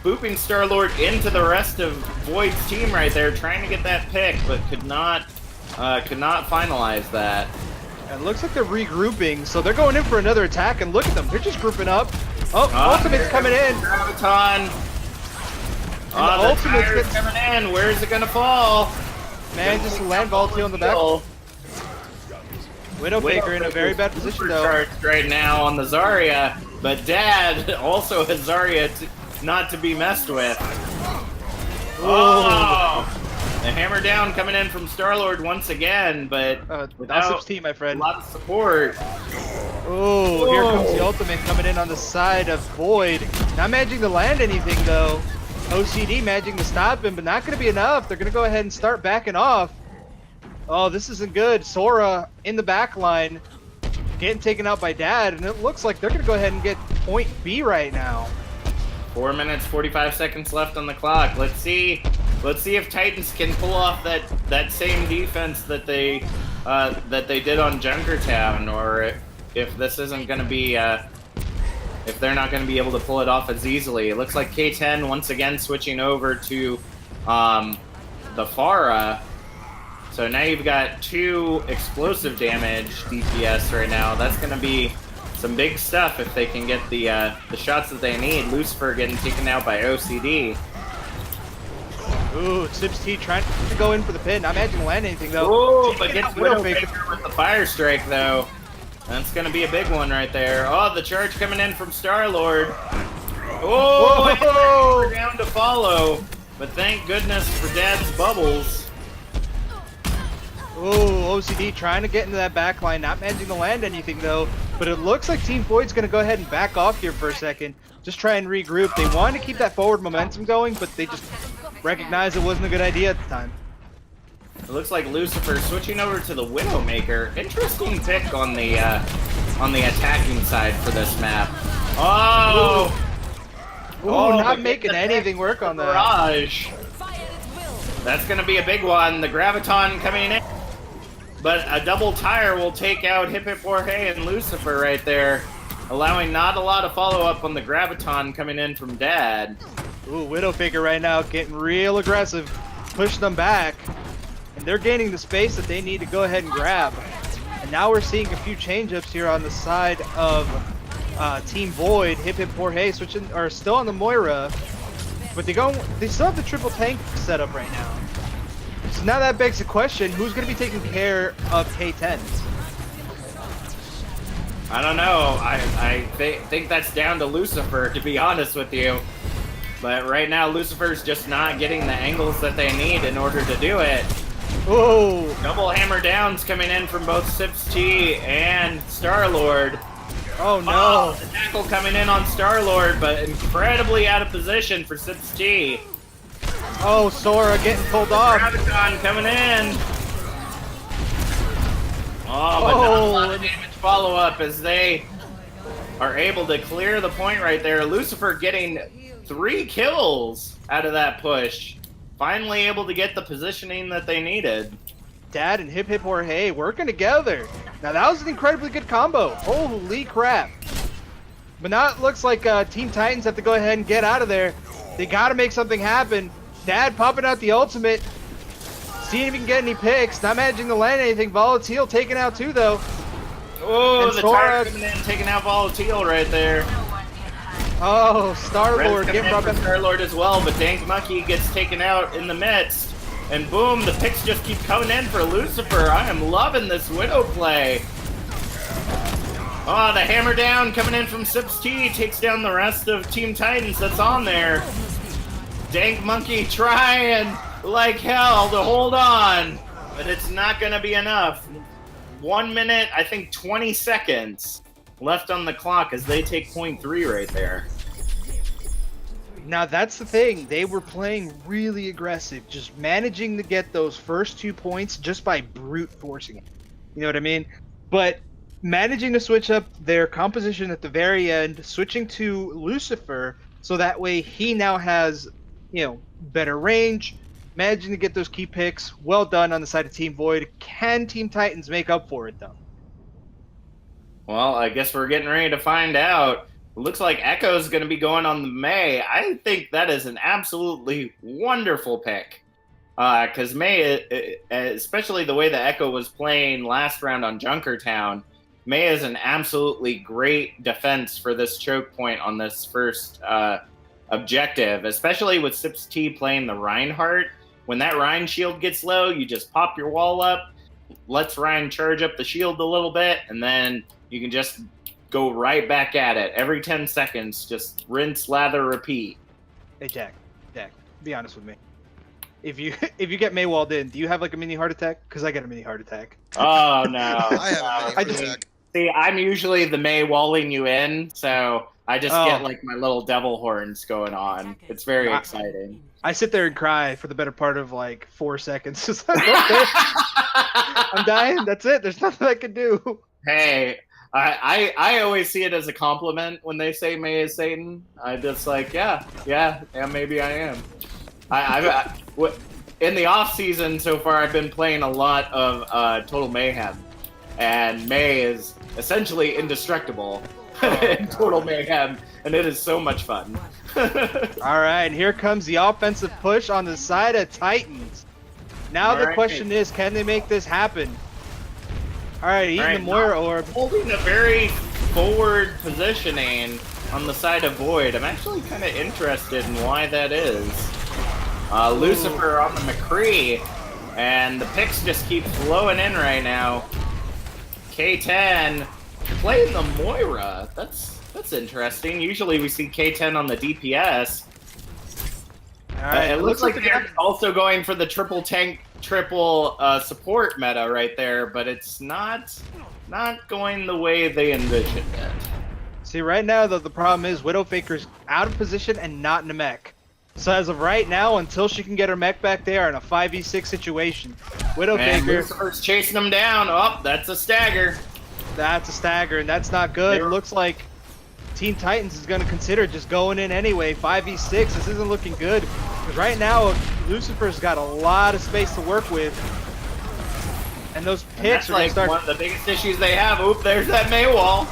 Booping Star-Lord into the rest of Void's team right there, trying to get that pick, but could not finalize that. And it looks like they're regrouping, so they're going in for another attack, and look at them, they're just grouping up. Oh, Ultimate's coming in. Graviton. The Ultimate's coming in. Where is it going to fall? Man, just land volatile on the back. Widowmaker in a very bad position though. Charged right now on the Zarya, but Dad also has Zarya not to be messed with. Oh! The hammer down coming in from Star-Lord once again, but without O.C.C, my friend. A lot of support. Oh, here comes the ultimate coming in on the side of Void. Not managing to land anything though. OCD managing to stop him, but not going to be enough. They're going to go ahead and start backing off. Oh, this isn't good. Sora in the back line, getting taken out by Dad, and it looks like they're going to go ahead and get point B right now. 4 minutes, 45 seconds left on the clock. Let's see if Titans can pull off that same defense that they did on Junkertown, or if this isn't going to be if they're not going to be able to pull it off as easily. It looks like K10 once again switching over to the Pharah. So now you've got 2 explosive damage DPS right now. That's going to be some big stuff if they can get the shots that they need. Lucifer getting taken out by OCD. Ooh, O.C.C trying to go in for the pin. Not managing to land anything though. Ooh, but gets Widowmaker with the Fire Strike though. That's going to be a big one right there. Oh, the charge coming in from Star-Lord. Oh, down to follow. But thank goodness for Dad's bubbles. Oh, OCD trying to get into that back line, not managing to land anything though. But it looks like Team Void's going to go ahead and back off here for a second. Just try and regroup. They wanted to keep that forward momentum going, but they just recognized it wasn't a good idea at the time. It looks like Lucifer switching over to the Widowmaker. Interesting pick on the attacking side for this map. Oh! Ooh, not making anything work on that. Barrage. That's going to be a big one. The Graviton coming in. But a double tire will take out Hip Hip Jorge and Lucifer right there, allowing not a lot of follow-up on the Graviton coming in from Dad. Ooh, Widowmaker right now getting real aggressive, pushing them back. And they're gaining the space that they need to go ahead and grab. And now we're seeing a few change-ups here on the side of Team Void. Hip Hip Jorge switching, or still on the Moira. But they still have the triple tank set up right now. So now that begs the question, who's going to be taking care of K10? I don't know. I think that's down to Lucifer, to be honest with you. But right now, Lucifer's just not getting the angles that they need in order to do it. Oh! Double hammer downs coming in from both O.C.C and Star-Lord. Oh no! The tackle coming in on Star-Lord, but incredibly out of position for O.C.C. Oh, Sora getting pulled off. Graviton coming in. Oh, but not a lot of damage follow-up as they are able to clear the point right there. Lucifer getting 3 kills out of that push. Finally able to get the positioning that they needed. Dad and Hip Hip Jorge working together. Now that was an incredibly good combo. Holy crap. But now it looks like Team Titans have to go ahead and get out of there. They got to make something happen. Dad popping out the ultimate. Seeing if he can get any picks. Not managing to land anything. Volatile taken out too though. Oh, and the Sora tire coming in, taking out Volatile right there. Oh, Star-Lord getting brought back. Star-Lord as well, but Dank Monkey gets taken out in the midst. And boom, the picks just keep coming in for Lucifer. I am loving this Widow play. Oh, the hammer down coming in from Sips T takes down the rest of Team Titans that's on there. Dank Monkey trying like hell to hold on, but it's not going to be enough. 1 minute, I think 20 seconds left on the clock as they take point 3 right there. Now that's the thing. They were playing really aggressive, just managing to get those first 2 points just by brute forcing it. You know what I mean? But managing to switch up their composition at the very end, switching to Lucifer, so that way he now has, better range, managing to get those key picks. Well done on the side of Team Void. Can Team Titans make up for it, though? Well, I guess we're getting ready to find out. It looks like Echo's going to be going on the May. I think that is an absolutely wonderful pick. Because May, especially the way that Echo was playing last round on Junkertown, May is an absolutely great defense for this choke point on this first objective, especially with Sips T playing the Reinhardt. When that Rein shield gets low, you just pop your wall up, lets Rein charge up the shield a little bit, and then you can just go right back at it. Every 10 seconds, just rinse, lather, repeat. Hey, Jack, be honest with me. If you get May walled in, do you have like a mini heart attack? Because I get a mini heart attack. Oh, no. I have a mini heart attack. See, I'm usually the May walling you in, so I just get like my little devil horns going on. It's very exciting. I sit there and cry for the better part of like 4 seconds. Just like, okay, I'm dying. That's it. There's nothing I can do. Hey, I always see it as a compliment when they say May is Satan. I just like, yeah, maybe I am. In the off season so far, I've been playing a lot of Total Mayhem, and May is essentially indestructible in Total Mayhem, and it is so much fun. All right, here comes the offensive push on the side of Titans. Now the question is, can they make this happen? All right, eating the Moira orb. Holding a very forward positioning on the side of Void. I'm actually kind of interested in why that is. Lucifer on the McCree, and the picks just keep flowing in right now. K10 playing the Moira. That's interesting. Usually we see K10 on the DPS. All right, it looks like they're also going for the triple tank, triple support meta right there, but it's not going the way they envisioned it. See, right now the problem is Widowfaker's out of position and not in a mech. So as of right now, until she can get her mech back there in a 5v6 situation, Widowfaker's chasing them down. Oh, that's a stagger. That's a stagger, and that's not good. It looks like Team Titans is going to consider just going in anyway. 5v6, this isn't looking good. Because right now, Lucifer's got a lot of space to work with. And those picks are like start... one of the biggest issues they have. Oop, there's that May wall.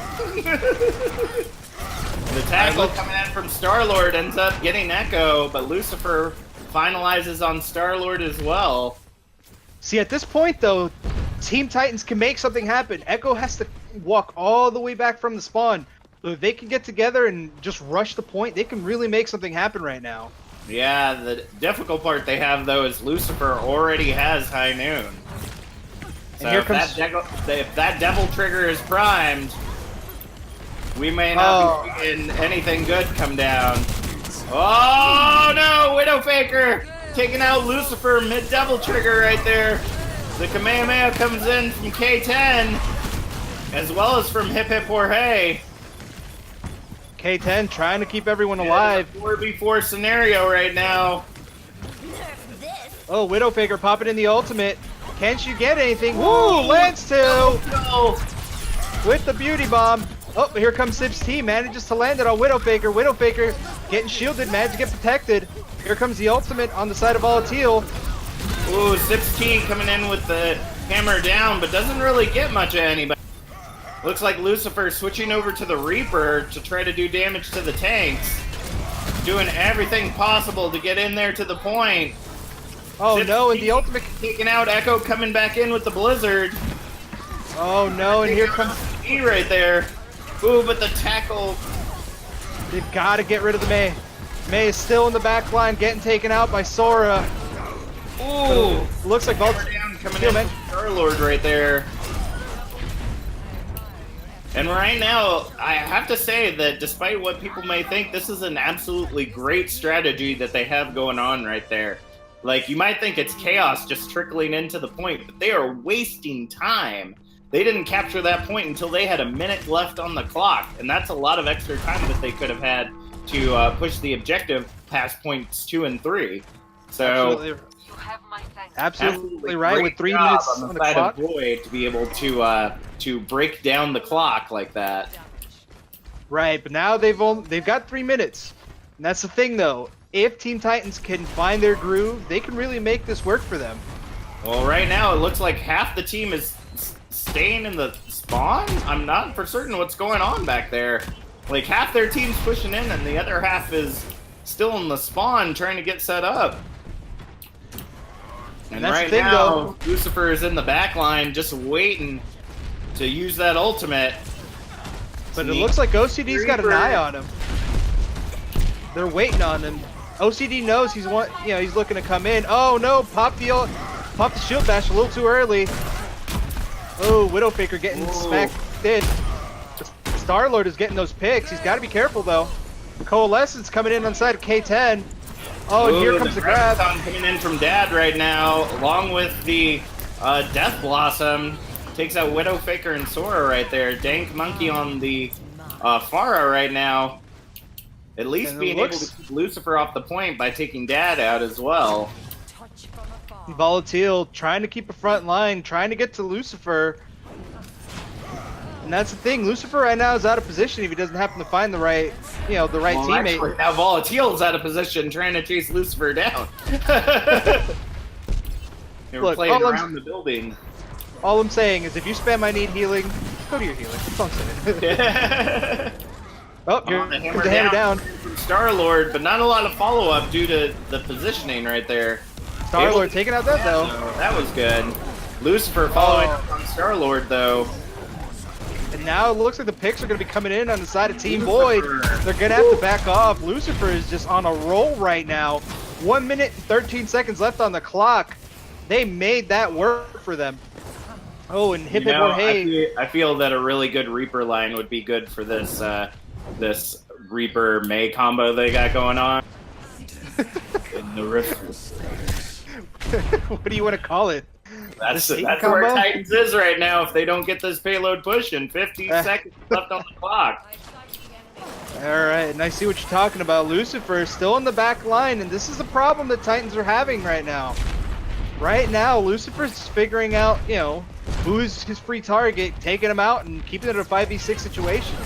The tackle coming in from Star-Lord ends up getting Echo, but Lucifer finalizes on Star-Lord as well. See, at this point, though, Team Titans can make something happen. Echo has to walk all the way back from the spawn. So if they can get together and just rush the point, they can really make something happen right now. Yeah, the difficult part they have, though, is Lucifer already has High Noon. So if that devil trigger is primed, we may not be seeing anything good come down. Oh, no! Widowfaker taking out Lucifer mid-devil trigger right there. The Kamehameha comes in from K10, as well as from Hip Hip Jorge. K10 trying to keep everyone alive. 4v4 scenario right now. Oh, Widowfaker popping in the ultimate. Can she get anything? Woo! Lands two! With the beauty bomb. Oh, here comes Sips T. Manages to land it on Widowfaker. Widowfaker getting shielded, managed to get protected. Here comes the ultimate on the side of Volatile. Ooh, Sips T coming in with the hammer down, but doesn't really get much of anybody. Looks like Lucifer switching over to the Reaper to try to do damage to the tanks. Doing everything possible to get in there to the point. Oh Sips no, and T the ultimate... taking out Echo, coming back in with the Blizzard. Oh no, and here comes... E right there. Ooh, but the tackle... They've got to get rid of the May. May is still in the back line, getting taken out by Sora. Ooh, Looks like Vault coming Kill, in man. from Star-Lord right there. And right now, I have to say that despite what people may think, this is an absolutely great strategy that they have going on right there. Like, you might think it's chaos just trickling into the point, but they are wasting time. They didn't capture that point until they had a minute left on the clock, and that's a lot of extra time that they could have had to push the objective past points 2 and 3. So, Absolutely right. great With 3 job minutes on on the the side clock. of Void to be able to break down the clock like that. Right, but now they've got 3 minutes. And that's the thing, though. If Team Titans can find their groove, they can really make this work for them. Well, right now it looks like half the team is staying in the spawn. I'm not for certain what's going on back there. Like, half their team's pushing in and the other half is still in the spawn trying to get set up. And that's the right thing, now, though. Lucifer is in the back line just waiting to use that ultimate. But it looks like OCD's got an eye on him. They're waiting on him. OCD knows he's looking to come in. Oh no, pop the shield bash a little too early. Oh, Widowfaker getting smacked in. Star-Lord is getting those picks. He's got to be careful though. Coalescence coming in on the side of K10. Oh, and here comes the grab. Coming in from Dad right now, along with the Death Blossom. Takes out Widowfaker and Sora right there. Dank Monkey on the Pharah right now. At least being able to keep Lucifer off the point by taking Dad out as well. Volatile trying to keep a front line, trying to get to Lucifer. And that's the thing. Lucifer right now is out of position if he doesn't happen to find the right, teammate. Actually, now Volatile's out of position trying to chase Lucifer down. They were playing around the building. All I'm saying is if you spam I need healing, go to your healing. That's all I'm saying. Oh, here comes the hammer down. From Star-Lord, but not a lot of follow-up due to the positioning right there. Star-Lord taking out that, though. So that was good. Lucifer following up on Star-Lord, though. And now it looks like the picks are going to be coming in on the side of Team Void. They're going to have to back off. Lucifer is just on a roll right now. 1 minute and 13 seconds left on the clock. They made that work for them. Oh, and Hip Hip Jorge. I feel that a really good Reaper line would be good for this this Reaper May combo they got going on. In the rift. What do you want to call it? That's where Titans is right now if they don't get this payload pushing. 15 seconds left on the clock. Alright, and I see what you're talking about. Lucifer is still in the back line, and this is the problem that Titans are having right now. Right now, Lucifer's figuring out, who's his free target, taking him out, and keeping it a 5v6 situation.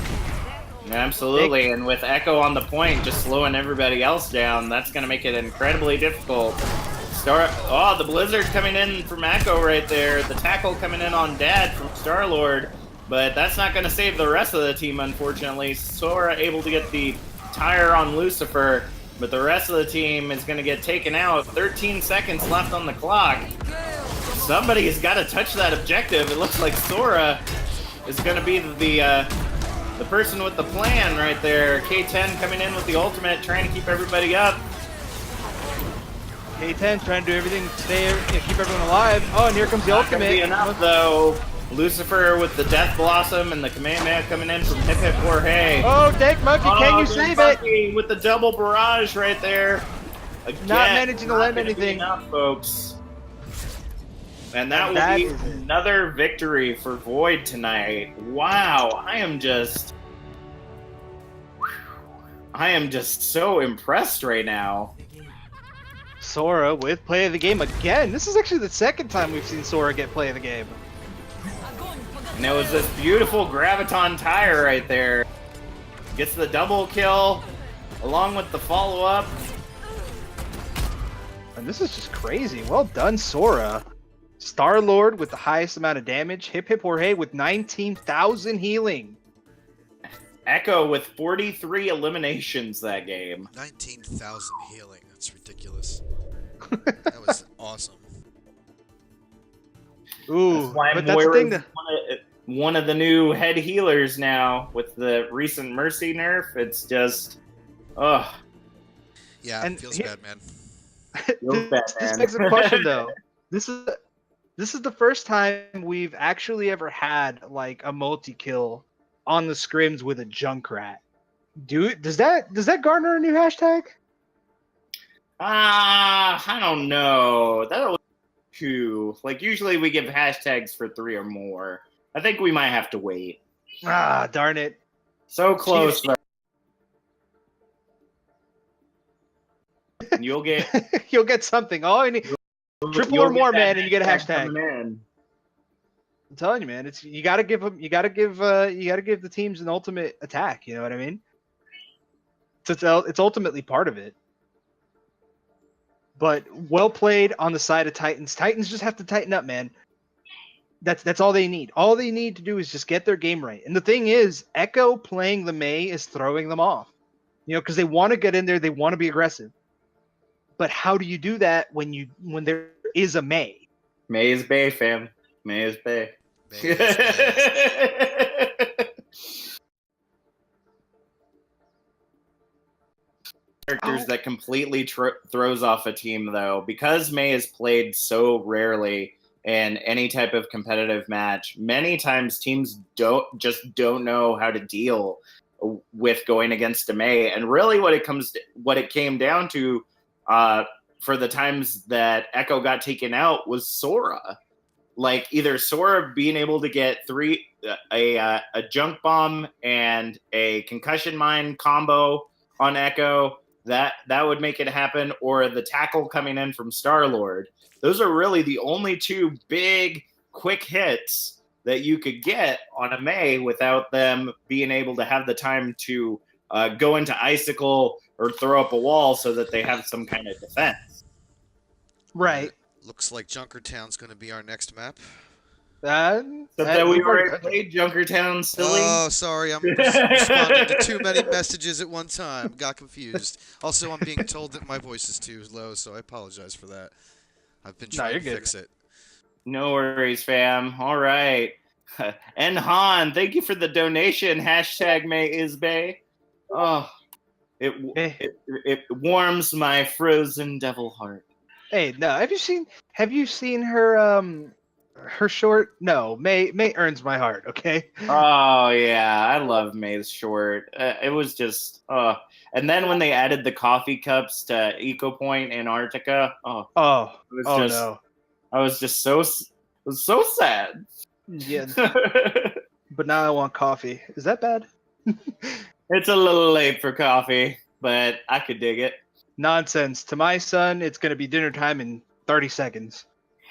Absolutely, and with Echo on the point, just slowing everybody else down, that's going to make it incredibly difficult. The Blizzard coming in from Echo right there. The tackle coming in on Dad from Star-Lord, but that's not going to save the rest of the team, unfortunately. Sora able to get the tire on Lucifer, but the rest of the team is going to get taken out. 13 seconds left on the clock. Somebody has got to touch that objective. It looks like Sora is going to be the person with the plan right there. K10 coming in with the ultimate, trying to keep everybody up. K10 trying to do everything to keep everyone alive. Oh, and here comes the ultimate. Not gonna be enough, though. Lucifer with the Death Blossom and the Kamehameha coming in from Hip Hip Jorge. Oh, Dank Monkey, can you save it? With the double barrage right there. Again, not managing to land anything. Enough, folks. And that will be another victory for Void tonight. Wow, I am just so impressed right now. Sora with play of the game again. This is actually the second time we've seen Sora get play of the game. And it was this beautiful Graviton tire right there. Gets the double kill along with the follow-up. And this is just crazy. Well done, Sora. Star-Lord with the highest amount of damage. Hip Hip Jorge with 19,000 healing. Echo with 43 eliminations that game. 19,000 healing. That's ridiculous. That was awesome. Ooh, but that's the thing. One of the new head healers now with the recent Mercy nerf. It's just, Yeah, it feels bad, man. Feels bad, This man. begs the question though. This is the first time we've actually ever had like a multi-kill on the scrims with a Junkrat. Does that garner a new hashtag? I don't know. That was 2. Like usually we give hashtags for 3 or more. I think we might have to wait. Ah, darn it. So close though. You'll get You'll get something. All I need triple you'll or more, get that man, and you get a hashtag. coming in. I'm telling you, man, it's you gotta give the teams an ultimate attack. You know what I mean? It's ultimately part of it. But well played on the side of Titans. Titans just have to tighten up, man. That's all they need. All they need to do is just get their game right. And the thing is, Echo playing the Mei is throwing them off. You know, because they want to get in there, they want to be aggressive. But how do you do that when there is a Mei? May is Bay, fam. May is Bay. May is May. Characters that completely throws off a team, though, because May is played so rarely in any type of competitive match. Many times teams don't know how to deal with going against a May, and really what it came down to for the times that Echo got taken out was Sora. Like either Sora being able to get a junk bomb and a concussion mine combo on Echo. That would make it happen, or the tackle coming in from Star-Lord. Those are really the only 2 big, quick hits that you could get on a Mei without them being able to have the time to go into Icicle or throw up a wall so that they have some kind of defense. Right. Looks like Junkertown's going to be our next map. That we already played Junkertown, silly. Oh, sorry, I'm responding to too many messages at one time. Got confused. Also, I'm being told that my voice is too low, so I apologize for that. I've been trying to fix it. No worries, fam. All right. And Han, thank you for the donation. Hashtag May is Bay. Oh, it warms my frozen devil heart. Hey, no, have you seen her short? No, May earns my heart, okay? Oh yeah, I love May's short. It was just and then when they added the coffee cups to Eco Point Antarctica, no. I was just so sad. Yeah. But now I want coffee. Is that bad? It's a little late for coffee, but I could dig it. Nonsense. To my son, it's going to be dinner time in 30 seconds.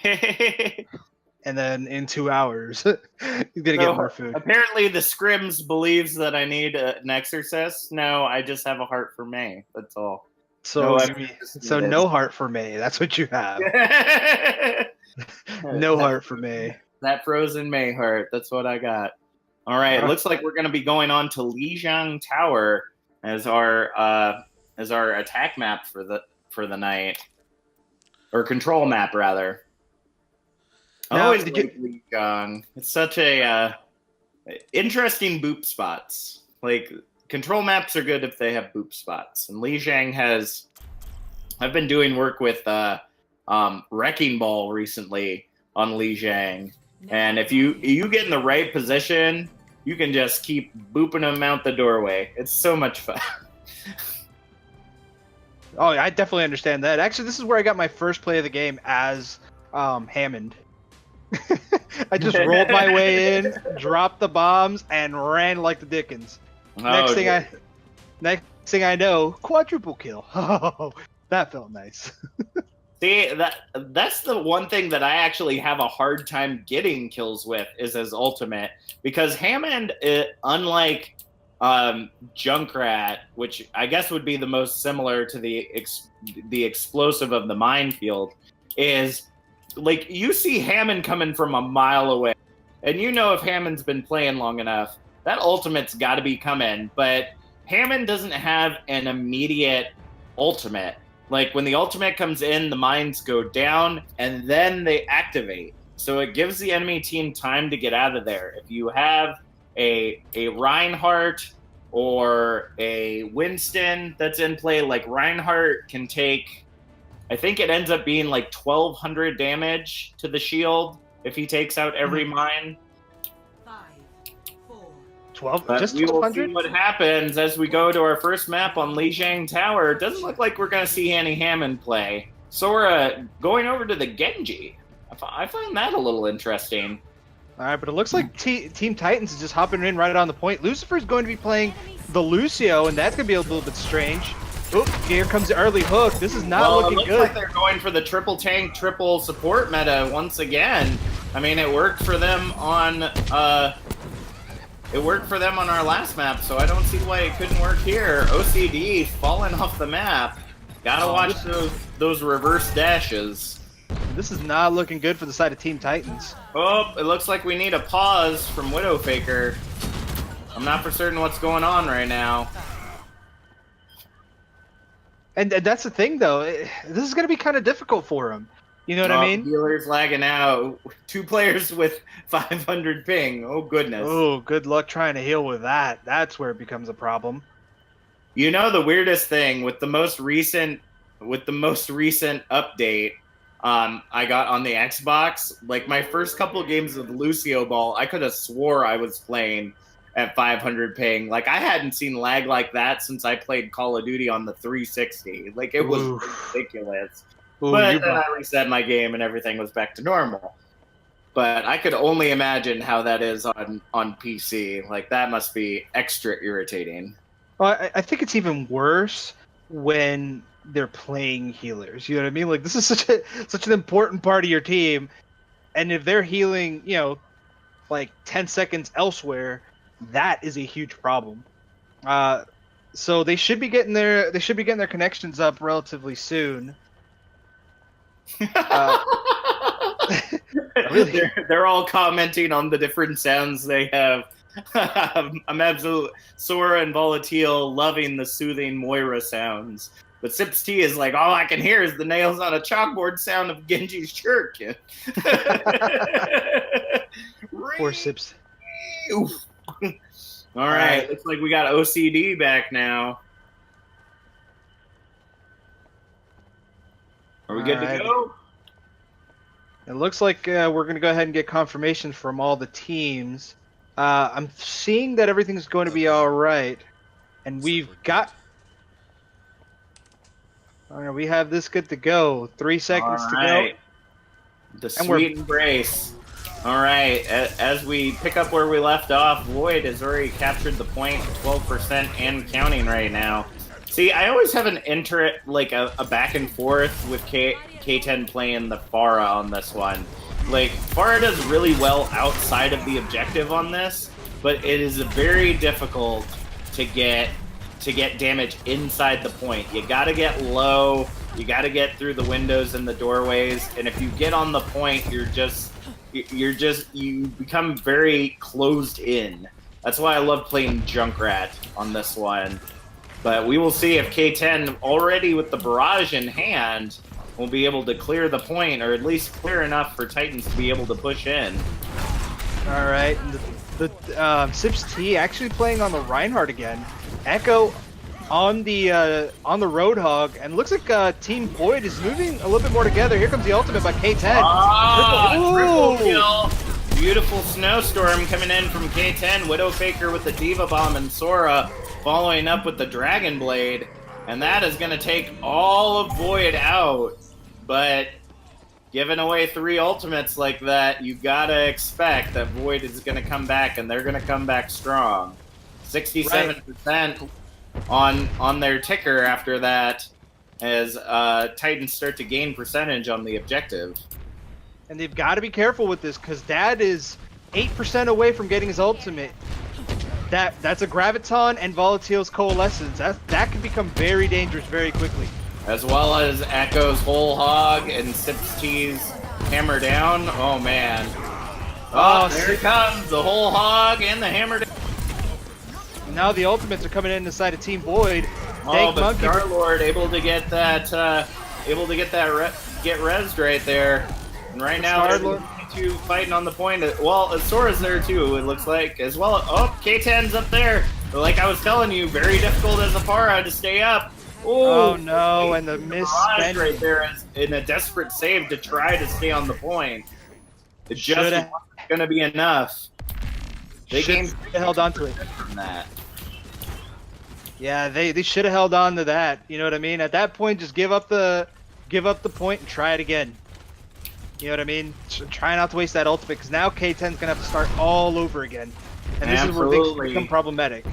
And then in 2 hours, he's going to get more food. Apparently, the Scrims believes that I need an exorcist. No, I just have a heart for May. That's all. So no heart for May. That's what you have. No heart for May. That frozen May heart. That's what I got. All right. It looks like we're going to be going on to Lijiang Tower as our attack map for the night, or control map rather. I always like Lijiang. It's such a interesting boop spots. Like control maps are good if they have boop spots, and Lijiang has. I've been doing work with Wrecking Ball recently on Lijiang, and if you get in the right position, you can just keep booping them out the doorway. It's so much fun. Oh, I definitely understand that. Actually, this is where I got my first play of the game as Hammond. I just rolled my way in, dropped the bombs, and ran like the Dickens. Next thing I know, quadruple kill. Oh, that felt nice. See, that's the one thing that I actually have a hard time getting kills with is his ultimate, because Hammond, unlike Junkrat, which I guess would be the most similar to the explosive of the minefield, is like you see Hammond coming from a mile away, and you know if Hammond's been playing long enough, that ultimate's got to be coming. But Hammond doesn't have an immediate ultimate. Like when the ultimate comes in, the mines go down and then they activate. So it gives the enemy team time to get out of there. If you have a Reinhardt or a Winston that's in play, like Reinhardt can take I think it ends up being like 1,200 damage to the shield if he takes out every mine. 12, But just we will see 1,200? what happens as we go to our first map on Lijiang Tower. It doesn't look like we're going to see Annie Hammond play. Sora going over to the Genji. I find that a little interesting. All right, but it looks like Team Titans is just hopping in right on the point. Lucifer's going to be playing the Lucio, and that's going to be a little bit strange. Oh, here comes the early hook. This is not Well, looking it looks good. like they're going for the triple tank, triple support meta once again. I mean, it worked for them on our last map, so I don't see why it couldn't work here. OCD falling off the map. Gotta watch those reverse dashes. This is not looking good for the side of Team Titans. Oh, it looks like we need a pause from Widowfaker. I'm not for certain what's going on right now. And that's the thing, though. This is going to be kind of difficult for him. You know what I mean? Healer's lagging out. 2 players with 500 ping. Oh, goodness. Oh, good luck trying to heal with that. That's where it becomes a problem. You know the weirdest thing with the most recent update I got on the Xbox, like my first couple games of Lucio Ball, I could have swore I was playing at 500 ping. Like I hadn't seen lag like that since I played Call of Duty on the 360. Like it was ridiculous. Ooh, but then I reset my game and everything was back to normal. But I could only imagine how that is on PC. Like that must be extra irritating. Well, I think it's even worse when they're playing healers. You know what I mean? Like this is such an important part of your team, and if they're healing, like 10 seconds elsewhere, that is a huge problem. So they should be getting their connections up relatively soon. Really? They're all commenting on the different sounds they have. I'm absolutely Sora and Volatile loving the soothing Moira sounds. But Sips T is like, all I can hear is the nails on a chalkboard sound of Genji's shirt. Poor Sips. All right, looks like we got OCD back now. Are we good to go? It looks like we're going to go ahead and get confirmation from all the teams. I'm seeing that everything's going to be all right, and we've got. All right, we have this good to go. 3 seconds to go. The sweet embrace. All right, as we pick up where we left off, Void has already captured the point, 12% and counting right now. See, I always have an a back and forth with K10 playing the Pharah on this one. Like, Pharah does really well outside of the objective on this, but it is very difficult to get damage inside the point. You gotta get low, you gotta get through the windows and the doorways, and if you get on the point, you become very closed in. That's why I love playing Junkrat on this one. But we will see if K10, already with the barrage in hand, will be able to clear the point, or at least clear enough for Titans to be able to push in. All right, the Sips T actually playing on the Reinhardt again. Echo on the Roadhog, and looks like Team Void is moving a little bit more together. Here comes the ultimate by K10. Triple kill. Beautiful snowstorm coming in from K10. Widowfaker with the Diva Bomb and Sora following up with the Dragon Blade. And that is going to take all of Void out. But giving away 3 ultimates like that, you got to expect that Void is going to come back, and they're going to come back strong. 67% on their ticker after that as Titans start to gain percentage on the objective. And they've got to be careful with this, because Dad is 8% away from getting his ultimate. That's a Graviton and Volatile's Coalescence. That can become very dangerous very quickly. As well as Echo's Whole Hog and Sips T's Hammer Down. Oh, man. Oh, there it comes. The Whole Hog and the Hammer Down. Now the ultimates are coming in the side of Team Void. Oh, but Star-Lord able to get that, get rezzed right there. And right now, Star-Lord fighting on the point. Well, Sora's there too, it looks like, as well. Oh, K10's up there. But like I was telling you, very difficult as a Pharah to stay up. Oh no, and the Barrage misspending. right there is in a desperate save to try to stay on the point. It just Shoulda- wasn't going to be enough. They gained held on to it. from that. Yeah, they should have held on to that. You know what I mean? At that point, just give up the point and try it again. You know what I mean? Try not to waste that ultimate, because now K10's gonna have to start all over again, and this is where things become problematic.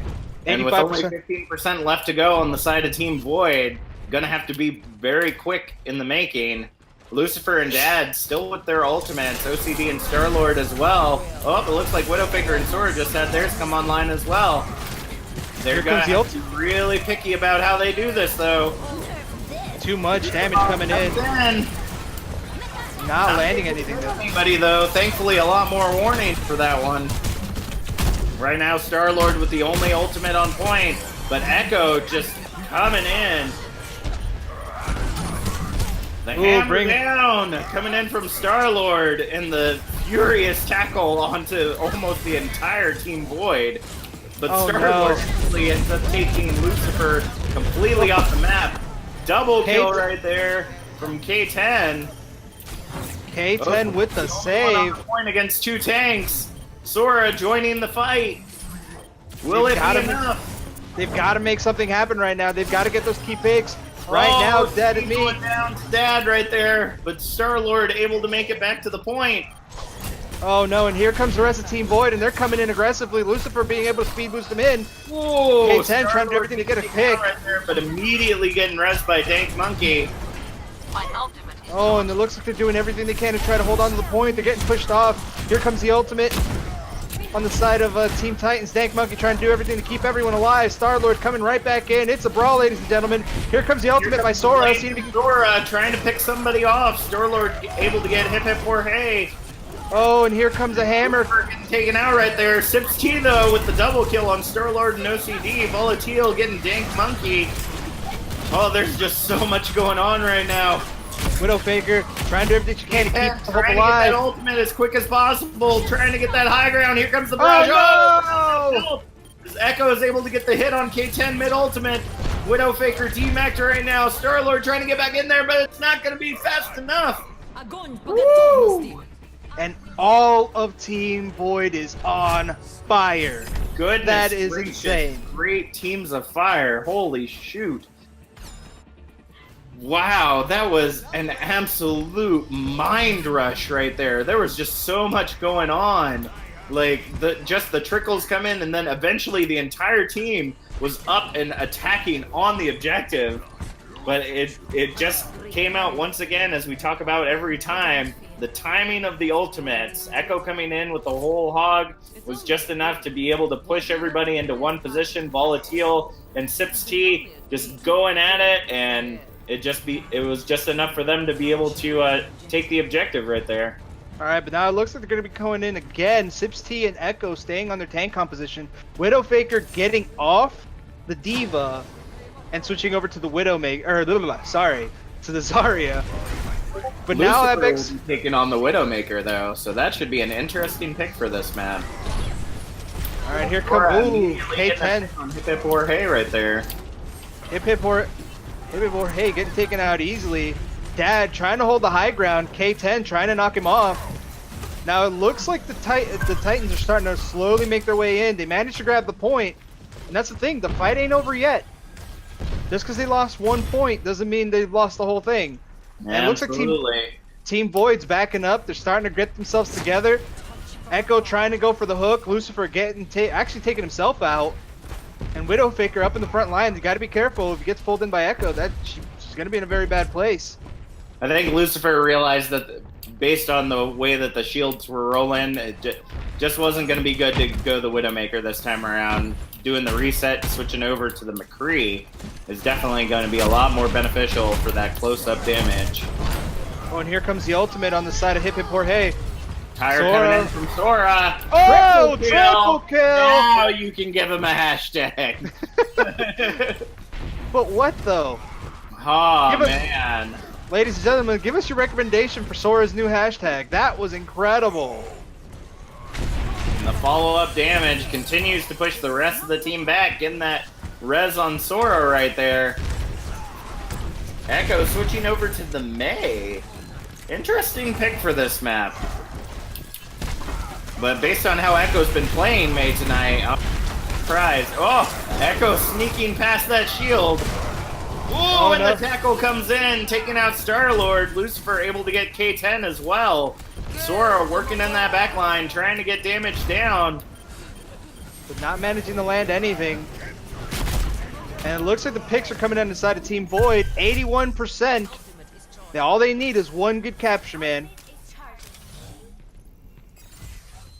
And with only 15% left to go on the side of Team Void, gonna have to be very quick in the making. Lucifer and Dad still with their ultimates, OCD and Star-Lord as well. Oh, it looks like Widowmaker and Sora just had theirs come online as well. They're gonna have to be really picky about how they do this, though. Too much damage coming in. Not landing anything. Anybody though? Thankfully, a lot more warning for that one. Right now, Star-Lord with the only ultimate on point, but Echo just coming in. The hammer down coming in from Star-Lord, and the furious tackle onto almost the entire Team Void. But Star-Lord actually ends up taking Lucifer completely off the map. Double kill right there from K10. K10 with the save. Point against two tanks. Sora joining the fight. Will it be enough? They've got to make something happen right now. They've got to get those key picks. Right now, Dad and me. Going down to Dad right there, but Star-Lord able to make it back to the point. Oh no, and here comes the rest of Team Void, and they're coming in aggressively. Lucifer being able to speed boost them in. Whoa! K10 trying to do everything to get a pick. Right there, but immediately getting rezzed by Dank Monkey. Oh, and it looks like they're doing everything they can to try to hold on to the point. They're getting pushed off. Here comes the ultimate on the side of Team Titans. Dank Monkey trying to do everything to keep everyone alive. Star-Lord coming right back in. It's a brawl, ladies and gentlemen. Here comes the ultimate by Sora. Sora trying to pick somebody off. Star-Lord able to get hip hip for hay. Oh, and here comes a hammer. Getting taken out right there. Sips T, though, with the double kill on Star-Lord and OCD. Volatile getting Dank Monkey. Oh, there's just so much going on right now. Widowmaker trying to do everything she can to keep the hope alive. Trying to get that ultimate as quick as possible. Trying to get that high ground. Here comes the barrage. Oh, no! Echo is able to get the hit on K10 mid-ultimate. Widowmaker demacked right now. Star-Lord trying to get back in there, but it's not going to be fast enough. Woo! And all of Team Void is on fire. Goodness that is gracious. insane. Great teams of fire. Holy shoot. Wow, that was an absolute mind rush right there. There was just so much going on. Like, just the trickles come in, and then eventually the entire team was up and attacking on the objective. But it just came out once again, as we talk about every time. The timing of the ultimates, Echo coming in with the whole hog, was just enough to be able to push everybody into one position. Volatile and Sips T just going at it, and it was just enough for them to be able to take the objective right there. All right, but now it looks like they're going to be going in again. Sips T and Echo staying on their tank composition. Widowmaker getting off the Diva and switching over to the Widowmaker, to the Zarya. But Lucifer now that makes will be taking on the Widowmaker though, so that should be an interesting pick for this map. All right, here comes K10 on Hip Hip or Hey right there. Hip Hip or Hey getting taken out easily. Dad trying to hold the high ground. K10 trying to knock him off. Now it looks like the Titans are starting to slowly make their way in. They managed to grab the point, and that's the thing. The fight ain't over yet. Just because they lost 1 point doesn't mean they've lost the whole thing. And it looks like Team Void's backing up. They're starting to get themselves together. Echo trying to go for the hook. Lucifer actually taking himself out. And Widowmaker up in the front line. You got to be careful. If he gets pulled in by Echo, she's going to be in a very bad place. I think Lucifer realized that based on the way that the shields were rolling, it just wasn't going to be good to go the Widowmaker this time around. Doing the reset, switching over to the McCree is definitely going to be a lot more beneficial for that close-up damage. Oh, and here comes the ultimate on the side of Hip Hip Jorge. Tire coming in from Sora. Oh, triple kill! Now you can give him a hashtag. But what though? Oh, man. Ladies and gentlemen, give us your recommendation for Sora's new hashtag. That was incredible. And the follow-up damage continues to push the rest of the team back, getting that res on Sora right there. Echo switching over to the Mei. Interesting pick for this map. But based on how Echo's been playing Mei tonight, I'm surprised. Oh, Echo sneaking past that shield. Ooh, and the tackle comes in, taking out Star-Lord. Lucifer able to get K10 as well. Sora working in that back line, trying to get damage down. But not managing to land anything. And it looks like the picks are coming in the side of Team Void. 81%. Now all they need is one good capture, man.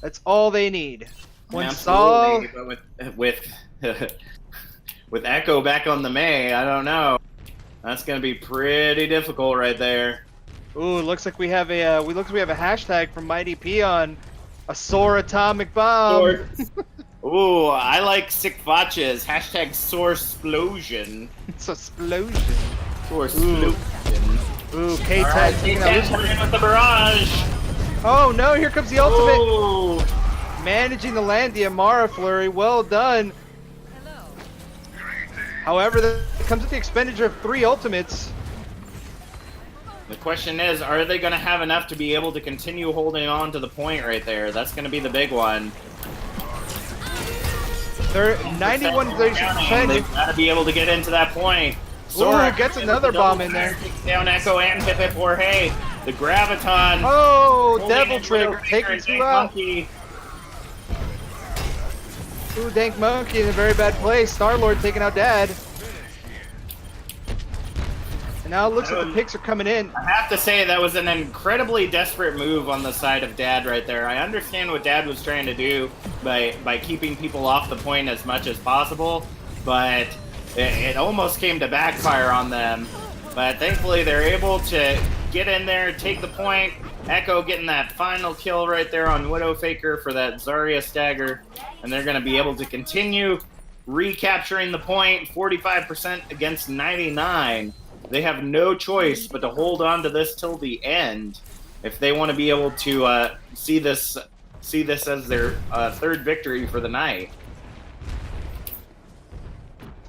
That's all they need. One Absolutely, but with Echo back on the Mei, I don't know. That's gonna be pretty difficult right there. Ooh, it looks like we have a hashtag from Mighty P on a Sora atomic bomb. Ooh, I like sick vatches. Hashtag Sourceplosion. It's a explosion. Sourceplosion. Ooh, K10 Alright, taking out K10 Lucifer. coming in with the barrage. Oh no, here comes the ultimate. Ooh. Managing to land the Amara flurry. Well done. However, it comes at the expenditure of 3 ultimates. The question is, are they going to have enough to be able to continue holding on to the point right there? That's going to be the big one. They're 91-36%. They've got to be able to get into that point. Sora gets another bomb in there. Takes down Echo and Hip Hip Jorge. The Graviton. Oh, holding Devil in Trigger Widowmaker taking and 2 Dank out. Monkey. Ooh, Dank Monkey in a very bad place. Star-Lord taking out Dad. And now it looks like the picks are coming in. I have to say that was an incredibly desperate move on the side of Dad right there. I understand what Dad was trying to do by keeping people off the point as much as possible, but it almost came to backfire on them. But thankfully they're able to get in there, take the point. Echo getting that final kill right there on Widowfaker for that Zarya stagger, and they're going to be able to continue recapturing the point. 45% against 99. They have no choice but to hold on to this till the end if they want to be able to see this as their third victory for the night.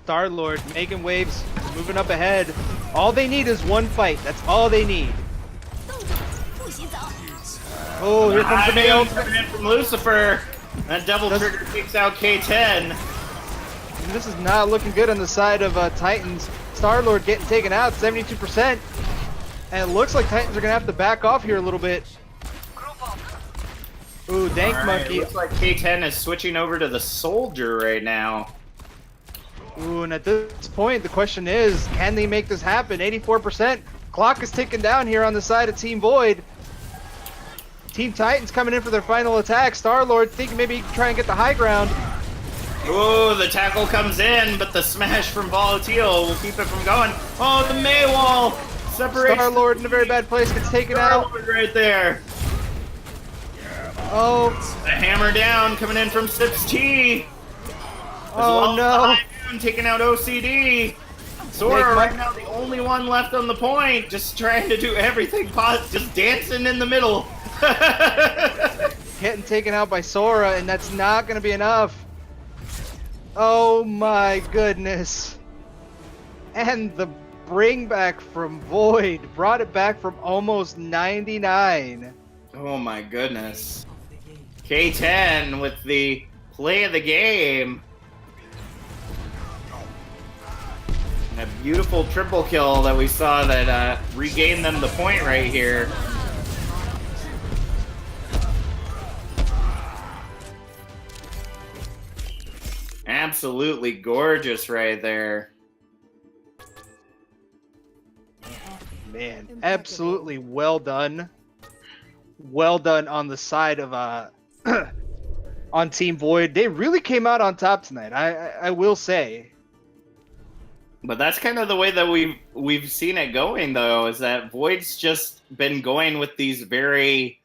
Star-Lord making waves, moving up ahead. All they need is one fight. That's all they need. Oh, here comes the mail. Coming in from Lucifer. That Devil Trigger takes out K10. This is not looking good on the side of Titans. Star-Lord getting taken out, 72%. And it looks like Titans are going to have to back off here a little bit. Ooh, Dank Monkey. Looks like K10 is switching over to the Soldier right now. Ooh, and at this point, the question is, can they make this happen? 84%. Clock is ticking down here on the side of Team Void. Team Titans coming in for their final attack. Star-Lord thinking maybe he can try and get the high ground. Ooh, the tackle comes in, but the smash from Volatile will keep it from going. Oh, the Mei wall separates. Star-Lord in a very bad place, gets taken out. Right there. Oh. The hammer down coming in from Sips T. Oh, no. Taking out O.C.C. Sora right now the only one left on the point, just trying to do everything, just dancing in the middle. Getting taken out by Sora, and that's not going to be enough. Oh my goodness. And the bring back from Void brought it back from almost 99. Oh my goodness. K10 with the play of the game. And a beautiful triple kill that we saw that regained them the point right here. Absolutely gorgeous right there. Man, absolutely well done. Well done on the side of on Team Void. They really came out on top tonight. I will say. But that's kind of the way that we've seen it going, though, is that Void's just been going with these very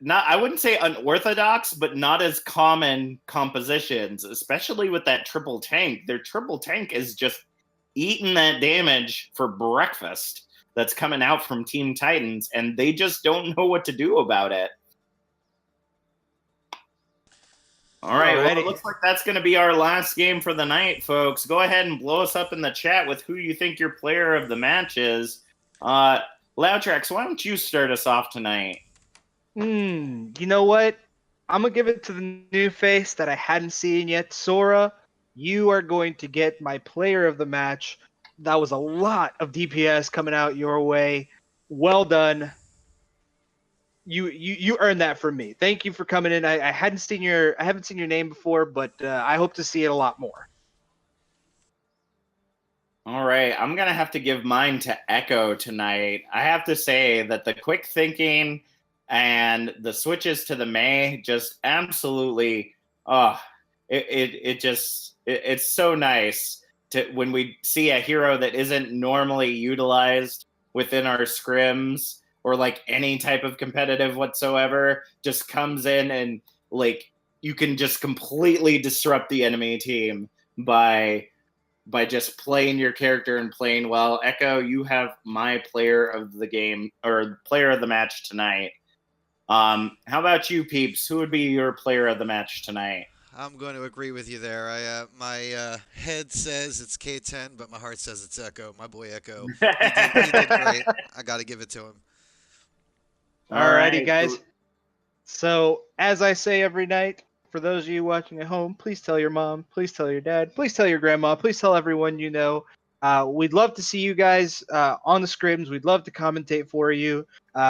not, I wouldn't say unorthodox, but not as common compositions, especially with that triple tank. Their triple tank is just eating that damage for breakfast that's coming out from Team Titans, and they just don't know what to do about it. All right. Well, it Alrighty. looks like that's going to be our last game for the night, folks. Go ahead and blow us up in the chat with who you think your player of the match is. Loudtrax, why don't you start us off tonight? You know what? I'm gonna give it to the new face that I hadn't seen yet. Sora, you are going to get my player of the match. That was a lot of DPS coming out your way. Well done. You earned that from me. Thank you for coming in. I haven't seen your name before, but I hope to see it a lot more. All right, I'm gonna have to give mine to Echo tonight. I have to say that the quick thinking and the switches to the May just absolutely, it's so nice to when we see a hero that isn't normally utilized within our scrims or like any type of competitive whatsoever, just comes in and like you can just completely disrupt the enemy team by just playing your character and playing well. Echo, you have my player of the game or player of the match tonight. How about you, Peeps? Who would be your player of the match tonight? I'm going to agree with you there. My head says it's K10, but my heart says it's Echo. My boy Echo. He did great. I got to give it to him. All Alrighty, right, guys. So, as I say every night, for those of you watching at home, please tell your mom, please tell your dad, please tell your grandma, please tell everyone you know. We'd love to see you guys on the scrims. We'd love to commentate for you.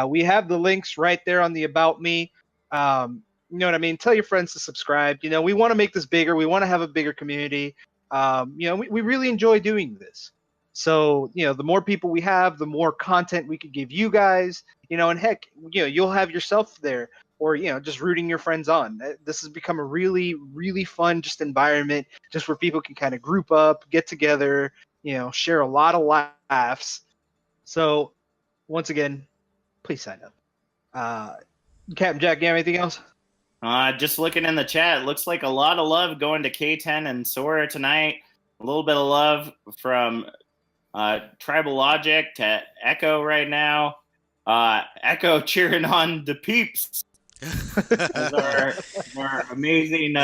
We have the links right there on the About Me. You know what I mean? Tell your friends to subscribe. You know, we want to make this bigger. We want to have a bigger community. You know, we really enjoy doing this. So, you know, the more people we have, the more content we could give you guys. You know, and heck, you know, you'll have yourself there or you know just rooting your friends on. This has become a really fun just environment just where people can kind of group up, get together, you know, share a lot of laughs. So once again, please sign up. Captain Jack, you have anything else? Just looking in the chat, it looks like a lot of love going to K10 and Sora tonight. A little bit of love from Tribal Logic to Echo right now. Echo cheering on the Peeps. As our amazing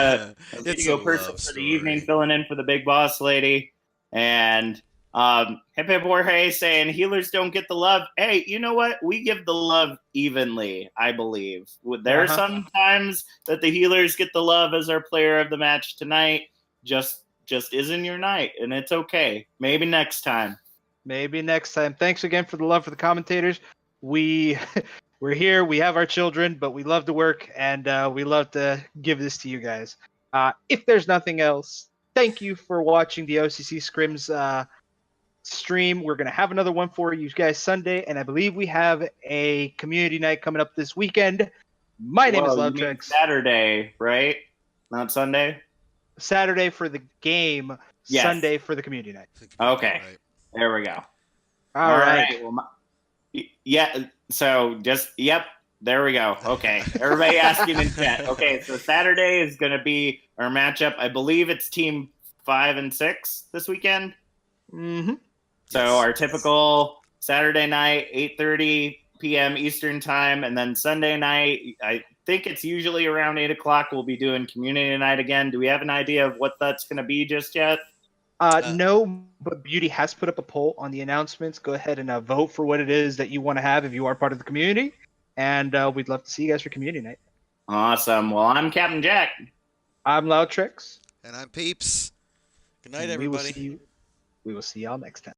video person for the evening, filling in for the big boss lady. And Hip Hip Jorge saying healers don't get the love. Hey, you know what? We give the love evenly, I believe. There are some times that the healers get the love as our player of the match tonight. Just isn't your night, and it's okay. Maybe next time. Maybe next time. Thanks again for the love for the commentators. We're here. We have our children, but we love to work, and we love to give this to you guys. If there's nothing else, thank you for watching the O.C.C. Scrims stream. We're going to have another one for you guys Sunday, and I believe we have a community night coming up this weekend. My name is Lovetrix. Saturday, right? Not Sunday? Saturday for the game, yes. Sunday for the community night. Okay. Right. There we go. All right. Well, yeah, so there we go. Okay. Everybody asking in chat. Okay, so Saturday is going to be our matchup. I believe it's team 5 and 6 this weekend. Mm-hmm. So our typical Saturday night, 8:30 p.m. Eastern time, and then Sunday night, I think it's usually around 8 o'clock. We'll be doing community night again. Do we have an idea of what that's going to be just yet? No, but Beauty has put up a poll on the announcements. Go ahead and vote for what it is that you want to have if you are part of the community. And we'd love to see you guys for community night. Awesome. Well, I'm Captain Jack. I'm Loudtrix. And I'm Peeps. Good night, everybody. We will see y'all next time.